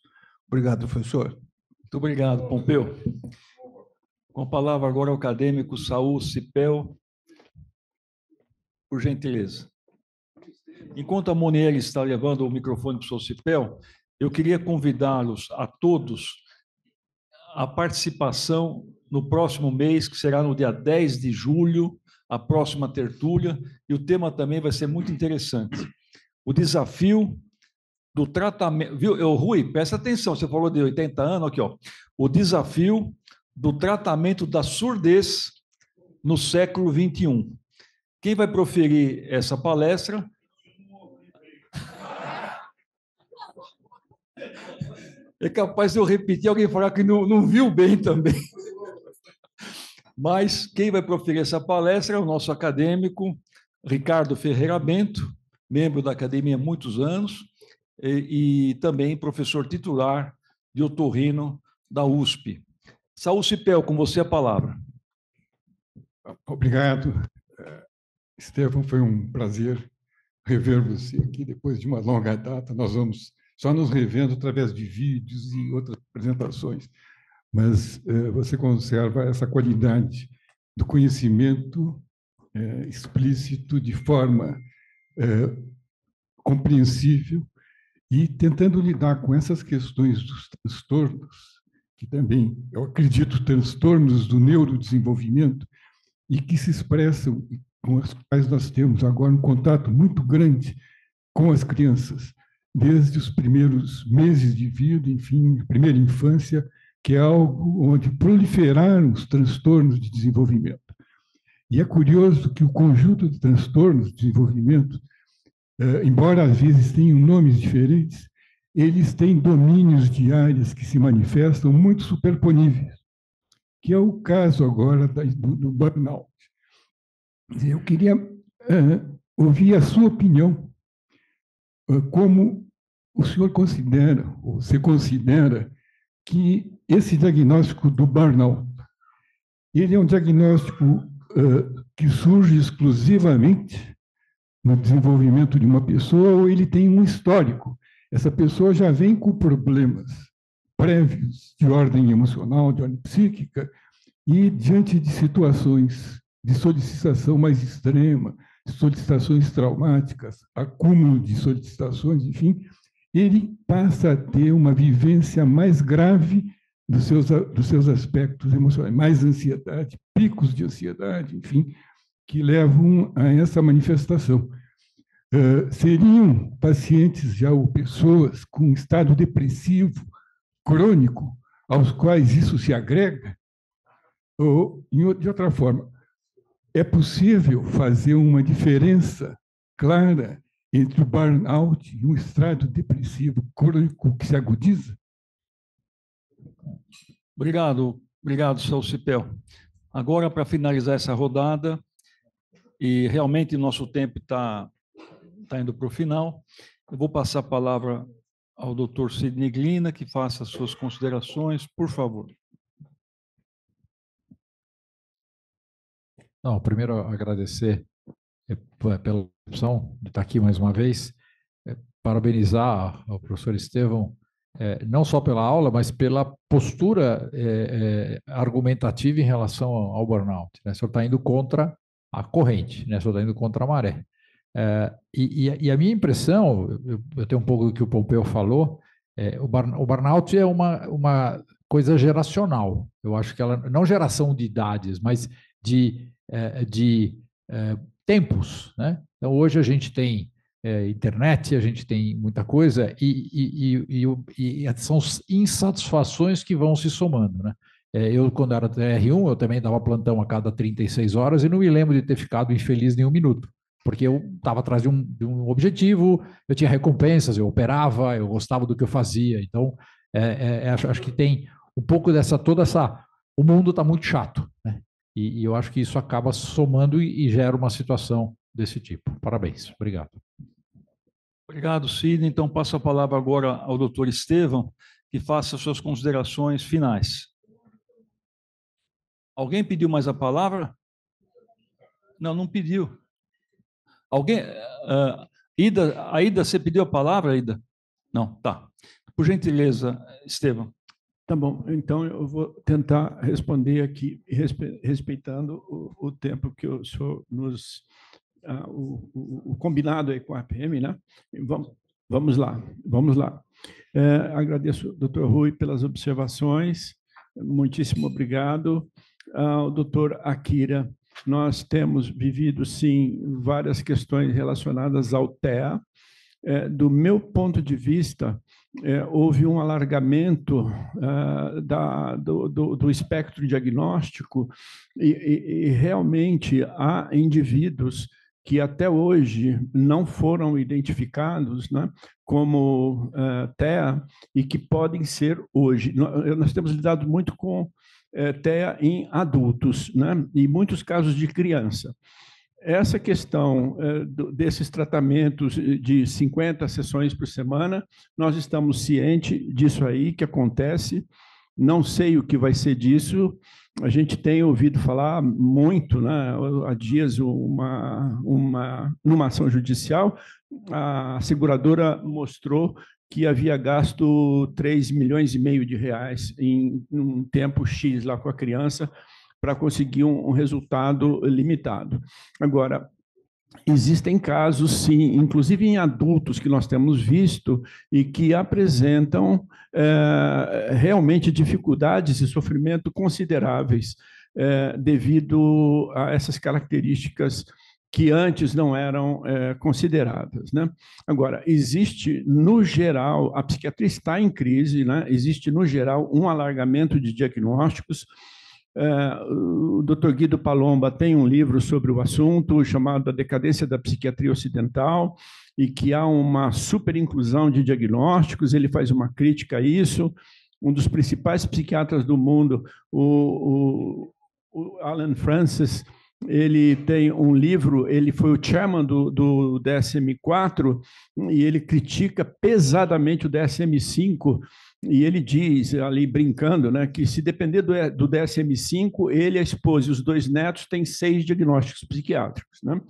I: Obrigado, professor.
A: Muito obrigado, Pompeu. Com a palavra agora o acadêmico Saul Cipel, por gentileza. Enquanto a Monier está levando o microfone para o professor Cipel, eu queria convidá-los a todos à participação no próximo mês, que será no dia 10 de julho, a próxima tertúlia, e o tema também vai ser muito interessante. O desafio do tratamento... Viu, Rui, presta atenção, você falou de 80 anos, aqui, ó. O desafio do tratamento da surdez no século XXI. Quem vai proferir essa palestra... É capaz de eu repetir, alguém falar que não viu bem também. Mas quem vai proferir essa palestra é o nosso acadêmico Ricardo Ferreira Bento, membro da academia há muitos anos, e também professor titular de otorrino da USP. Saul Cipel, com você a palavra.
J: Obrigado. Estevão, foi um prazer rever você aqui depois de uma longa data. Nós vamos só nos revendo através de vídeos e outras apresentações, mas você conserva essa qualidade do conhecimento explícito de forma compreensível e tentando lidar com essas questões dos transtornos, que também, eu acredito, transtornos do neurodesenvolvimento e que se expressam, com as quais nós temos agora um contato muito grande com as crianças, desde os primeiros meses de vida, enfim, primeira infância, que é algo onde proliferaram os transtornos de desenvolvimento. E é curioso que o conjunto de transtornos de desenvolvimento, embora às vezes tenham nomes diferentes, eles têm domínios de áreas que se manifestam muito superponíveis, que é o caso agora do burnout. Eu queria ouvir a sua opinião como o senhor considera, ou você considera, que esse diagnóstico do burnout, ele é um diagnóstico que surge exclusivamente no desenvolvimento de uma pessoa ou ele tem um histórico? Essa pessoa já vem com problemas prévios de ordem emocional, de ordem psíquica, e diante de situações de solicitação mais extrema, solicitações traumáticas, acúmulo de solicitações, enfim, ele passa a ter uma vivência mais grave dos seus aspectos emocionais, mais ansiedade, picos de ansiedade, enfim, que levam a essa manifestação. Seriam pacientes já ou pessoas com estado depressivo crônico, aos quais isso se agrega? Ou, de outra forma, é possível fazer uma diferença clara entre o burnout e um estado depressivo crônico que se agudiza?
A: Obrigado, Sr. Cipel. Agora, para finalizar essa rodada, e realmente nosso tempo está indo para o final, eu vou passar a palavra ao doutor Sidney Glina, que faça as suas considerações, por favor.
K: Não, primeiro agradecer pela opção de estar aqui mais uma vez, parabenizar ao professor Estevão, não só pela aula, mas pela postura argumentativa em relação ao burnout, né? O senhor está indo contra a corrente, né? O senhor está indo contra a maré. E a minha impressão, eu tenho um pouco do que o Pompeu falou, o burnout é uma coisa geracional. Eu acho que ela, não geração de idades, mas de tempos, né? Então, hoje a gente tem internet, a gente tem muita coisa, e são insatisfações que vão se somando, né? Eu, quando era R1, eu também dava plantão a cada 36 horas e não me lembro de ter ficado infeliz nem um minuto, porque eu estava atrás de um objetivo, eu tinha recompensas, eu operava, eu gostava do que eu fazia. Então, acho que tem um pouco o mundo está muito chato, né? E eu acho que isso acaba somando e gera uma situação desse tipo. Parabéns. Obrigado.
A: Obrigado, Sidney. Então, passo a palavra agora ao doutor Estevão, que faça suas considerações finais. Alguém pediu mais a palavra? Não, não pediu. Alguém? Aida, você pediu a palavra, Aida? Não, tá. Por gentileza, Estevão.
B: Tá bom, então eu vou tentar responder aqui, respeitando o tempo que o senhor nos... o combinado aí com a APM, né? Vamos lá. Agradeço ao doutor Rui pelas observações, muitíssimo obrigado. Ao doutor Akira, nós temos vivido, sim, várias questões relacionadas ao TEA. Do meu ponto de vista, houve um alargamento do espectro diagnóstico e realmente há indivíduos que até hoje não foram identificados, né, como TEA e que podem ser hoje. Nós temos lidado muito com TEA em adultos, né, e muitos casos de criança. Essa questão desses tratamentos de 50 sessões por semana, nós estamos cientes disso aí que acontece, não sei o que vai ser disso, a gente tem ouvido falar muito, né? Há dias, numa ação judicial, a seguradora mostrou que havia gasto 3,5 milhões de reais em um tempo X lá com a criança, para conseguir um resultado limitado. Agora, existem casos, sim, inclusive em adultos que nós temos visto e que apresentam realmente dificuldades e sofrimento consideráveis devido a essas características que antes não eram consideradas, né? Agora, existe, no geral, a psiquiatria está em crise, né? Existe, no geral, um alargamento de diagnósticos. O Dr. Guido Palomba tem um livro sobre o assunto chamado A Decadência da Psiquiatria Ocidental e que há uma superinclusão de diagnósticos, ele faz uma crítica a isso. Um dos principais psiquiatras do mundo, o Alan Francis, ele tem um livro, ele foi o chairman do DSM-4, e ele critica pesadamente o DSM-5, e ele diz, ali brincando, né, que se depender do DSM-5, ele, a esposa e os 2 netos têm 6 diagnósticos psiquiátricos, né?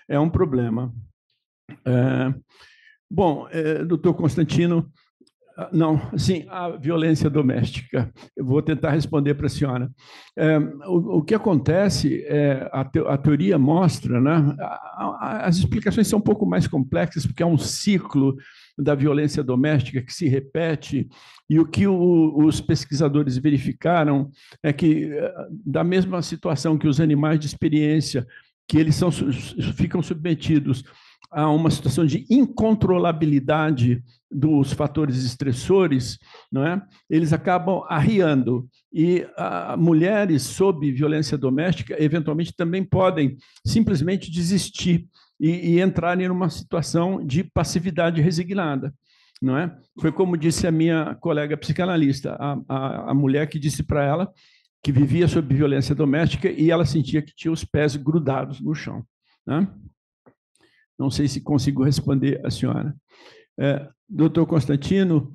B: É um problema. Bom, doutor Constantino, não, sim, a violência doméstica. Eu vou tentar responder para a senhora. O que acontece, a teoria mostra, né, as explicações são um pouco mais complexas, porque é um ciclo da violência doméstica que se repete, e o que os pesquisadores verificaram é que, da mesma situação que os animais de experiência, que eles ficam submetidos a uma situação de incontrolabilidade dos fatores estressores, não é? Eles acabam arriando. E mulheres sob violência doméstica, eventualmente, também podem simplesmente desistir e entrarem numa situação de passividade resignada, não é? Foi como disse a minha colega psicanalista, a mulher que disse para ela que vivia sob violência doméstica e ela sentia que tinha os pés grudados no chão, né? Não sei se consigo responder a senhora. Doutor Constantino,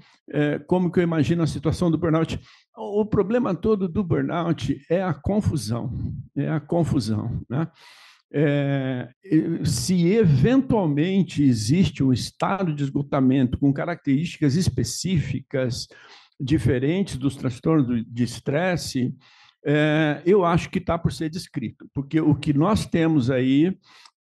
B: como que eu imagino a situação do burnout? O problema todo do burnout é a confusão, né? Se eventualmente existe um estado de esgotamento com características específicas diferentes dos transtornos de estresse, eu acho que está por ser descrito, porque o que nós temos aí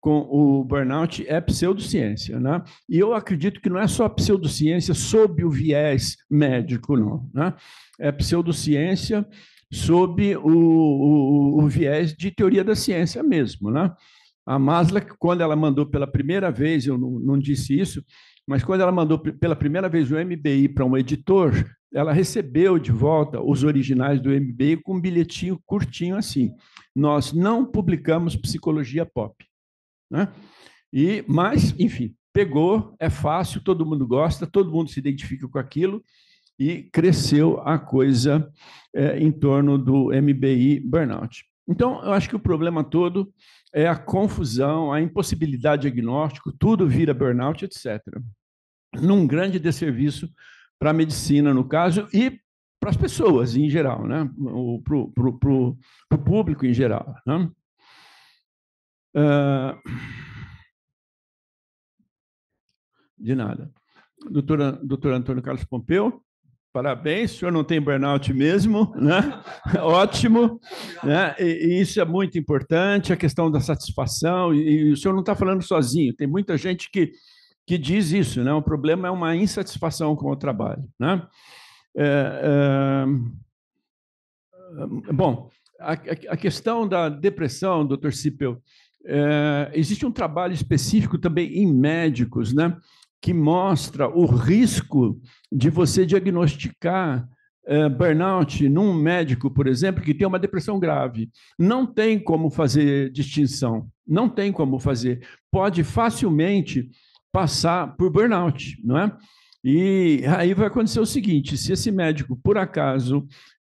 B: com o burnout é pseudociência, né? E eu acredito que não é só pseudociência sob o viés médico, não, né? É pseudociência sob o viés de teoria da ciência mesmo, né? A Maslow, quando ela mandou pela primeira vez, eu não disse isso, mas quando ela mandou pela primeira vez o MBI para um editor, ela recebeu de volta os originais do MBI com um bilhetinho curtinho assim: nós não publicamos psicologia pop, né? Mas, enfim, pegou, é fácil, todo mundo gosta, todo mundo se identifica com aquilo, e cresceu a coisa em torno do MBI burnout. Então, eu acho que o problema todo é a confusão, a impossibilidade de diagnóstico, tudo vira burnout, etc. Num grande desserviço para a medicina, no caso, e para as pessoas em geral, né? Para o público em geral, né? De nada. Doutor Antônio Carlos Pompeu, parabéns, o senhor não tem burnout mesmo, né? Ótimo, né? E isso é muito importante, a questão da satisfação, e o senhor não está falando sozinho, tem muita gente que diz isso, né? O problema é uma insatisfação com o trabalho, né? Bom, a questão da depressão, doutor Cipel, existe um trabalho específico também em médicos, né, que mostra o risco de você diagnosticar burnout num médico, por exemplo, que tem uma depressão grave. Não tem como fazer distinção, não tem como fazer. Pode facilmente passar por burnout, não é? E aí vai acontecer o seguinte: se esse médico, por acaso,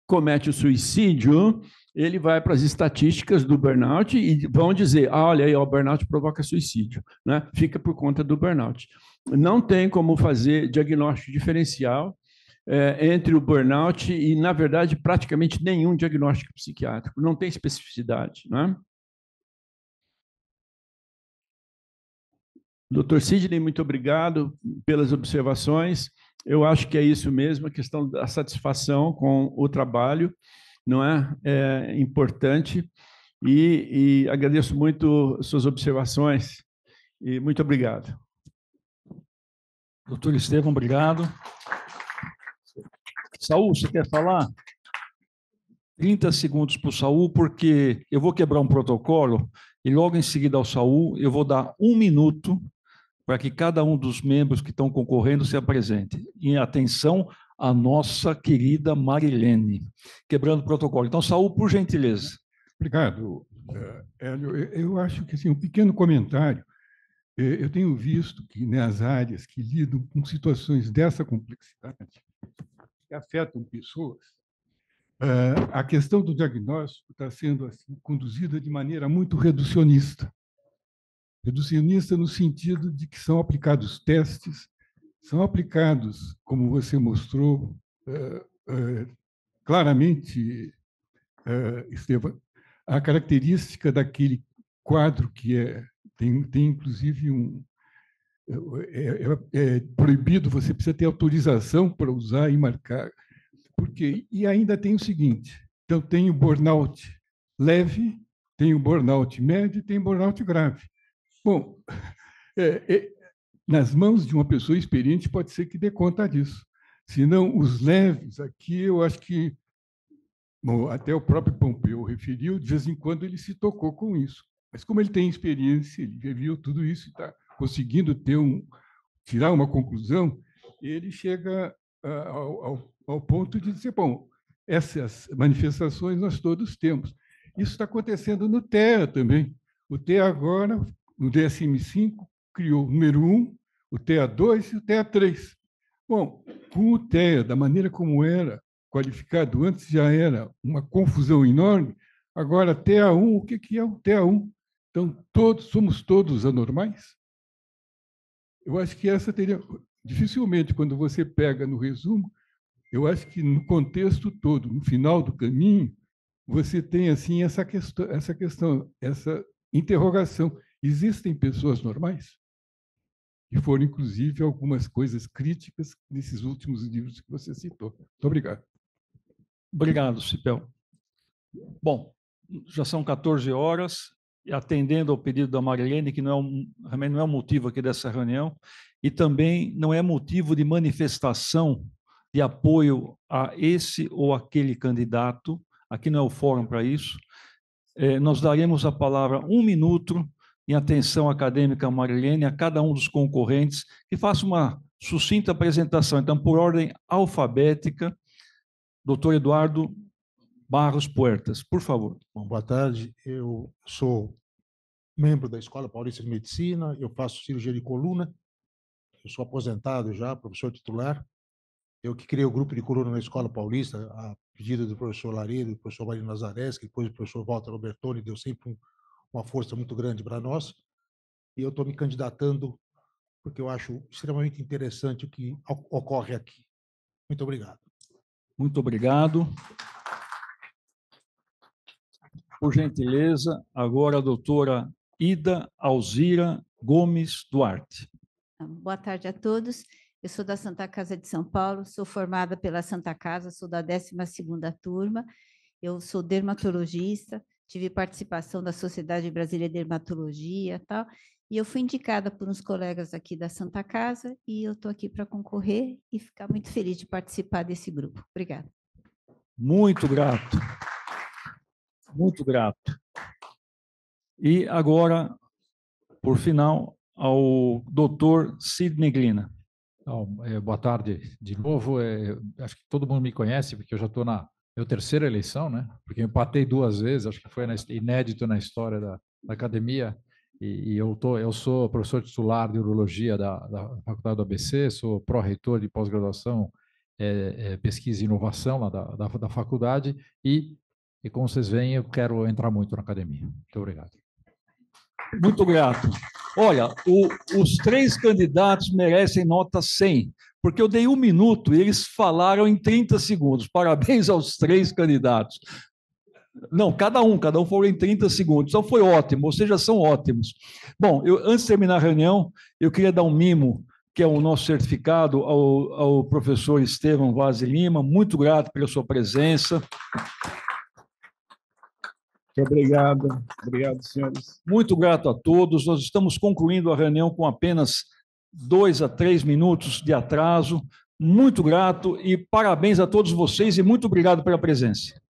B: comete o suicídio, ele vai para as estatísticas do burnout e vão dizer: olha aí, o burnout provoca suicídio, né? Fica por conta do burnout. Não tem como fazer diagnóstico diferencial entre o burnout e, na verdade, praticamente nenhum diagnóstico psiquiátrico. Não tem especificidade, né? Doutor Sidney, muito obrigado pelas observações. Eu acho que é isso mesmo, a questão da satisfação com o trabalho, não é? É importante, e agradeço muito suas observações, e muito obrigado.
A: Doutor Estevão, obrigado. Saul, você quer falar? 30 segundos para o Saul, porque eu vou quebrar um protocolo, e logo em seguida ao Saul, eu vou dar 1 minuto para que cada um dos membros que estão concorrendo se apresente. Em atenção à nossa querida Marilene, quebrando o protocolo. Então, Saul, por gentileza.
J: Obrigado, Hélio. Eu acho que assim, um pequeno comentário. Eu tenho visto que nas áreas que lidam com situações dessa complexidade, que afetam pessoas, A questão do diagnóstico está sendo assim, conduzida de maneira muito reducionista. Reducionista no sentido de que são aplicados testes, são aplicados, como você mostrou claramente, Estevam, a característica daquele quadro que tem inclusive é proibido, você precisa ter autorização para usar e marcar. E ainda tem o seguinte, então tem o burnout leve, tem o burnout médio e tem o burnout grave. Bom, nas mãos de uma pessoa experiente pode ser que dê conta disso. Senão, os leves, aqui eu acho que, bom, até o próprio Pompeu referiu, de vez em quando ele se tocou com isso. Mas como ele tem experiência, ele viu tudo isso e está conseguindo tirar uma conclusão, ele chega ao ponto de dizer, bom, essas manifestações nós todos temos. Isso está acontecendo no TEA também. O TEA agora, no DSM-5, criou o número 1, o TEA2 e o TEA3. Bom, com o TEA, da maneira como era qualificado antes, já era uma confusão enorme. Agora, TEA1, o que é o TEA1? Então, somos todos anormais? Eu acho que essa teria... Dificilmente, quando você pega no resumo, eu acho que no contexto todo, no final do caminho, você tem assim essa questão, essa interrogação. Existem pessoas normais? E foram, inclusive, algumas coisas críticas nesses últimos livros que você citou. Muito obrigado.
A: Obrigado, Cipel. Bom, já são 14 horas, e atendendo ao pedido da Marilene, que realmente não é o motivo aqui dessa reunião, e também não é motivo de manifestação de apoio a esse ou aquele candidato, aqui não é o fórum para isso, nós daremos a palavra 1 minuto em atenção acadêmica Marilene a cada um dos concorrentes, que faça uma sucinta apresentação. Então, por ordem alfabética, doutor Eduardo Barros Puertas, por favor.
L: Bom, boa tarde, eu sou membro da Escola Paulista de Medicina, eu faço cirurgia de coluna, eu sou aposentado já, professor titular. Eu que criei o grupo de coluna na Escola Paulista, a pedido do professor Laredo, do professor Marino Nazarés, que depois o professor Walter Robertoni deu sempre uma força muito grande para nós. E eu estou me candidatando porque eu acho extremamente interessante o que ocorre aqui. Muito obrigado.
A: Muito obrigado. Por gentileza, agora a doutora Ida Alzira Gomes Duarte.
M: Boa tarde a todos. Eu sou da Santa Casa de São Paulo, sou formada pela Santa Casa, sou da 12ª turma, eu sou dermatologista, tive participação da Sociedade Brasileira de Dermatologia e tal, e eu fui indicada por uns colegas aqui da Santa Casa e eu estou aqui para concorrer e ficar muito feliz de participar desse grupo. Obrigada.
A: Muito grato. Muito grato. E agora, por final, ao doutor Sidney Glina.
K: Boa tarde de novo. Acho que todo mundo me conhece, porque eu já estou na minha 3ª eleição, né? Porque eu empatei 2 vezes, acho que foi inédito na história da academia. E eu sou professor titular de urologia da Faculdade do ABC, sou pró-reitor de pós-graduação, pesquisa e inovação lá da faculdade. E como vocês veem, eu quero entrar muito na academia. Muito obrigado.
A: Muito grato. Olha, os 3 candidatos merecem nota 100, porque eu dei 1 minuto e eles falaram em 30 segundos. Parabéns aos 3 candidatos. Não, cada um falou em 30 segundos. Então foi ótimo, ou seja, são ótimos. Bom, antes de terminar a reunião, eu queria dar um mimo, que é o nosso certificado, ao professor Estevão Vaz Lima. Muito grato pela sua presença.
B: Obrigado, senhores.
A: Muito grato a todos. Nós estamos concluindo a reunião com apenas 2 a 3 minutos de atraso. Muito grato e parabéns a todos vocês e muito obrigado pela presença.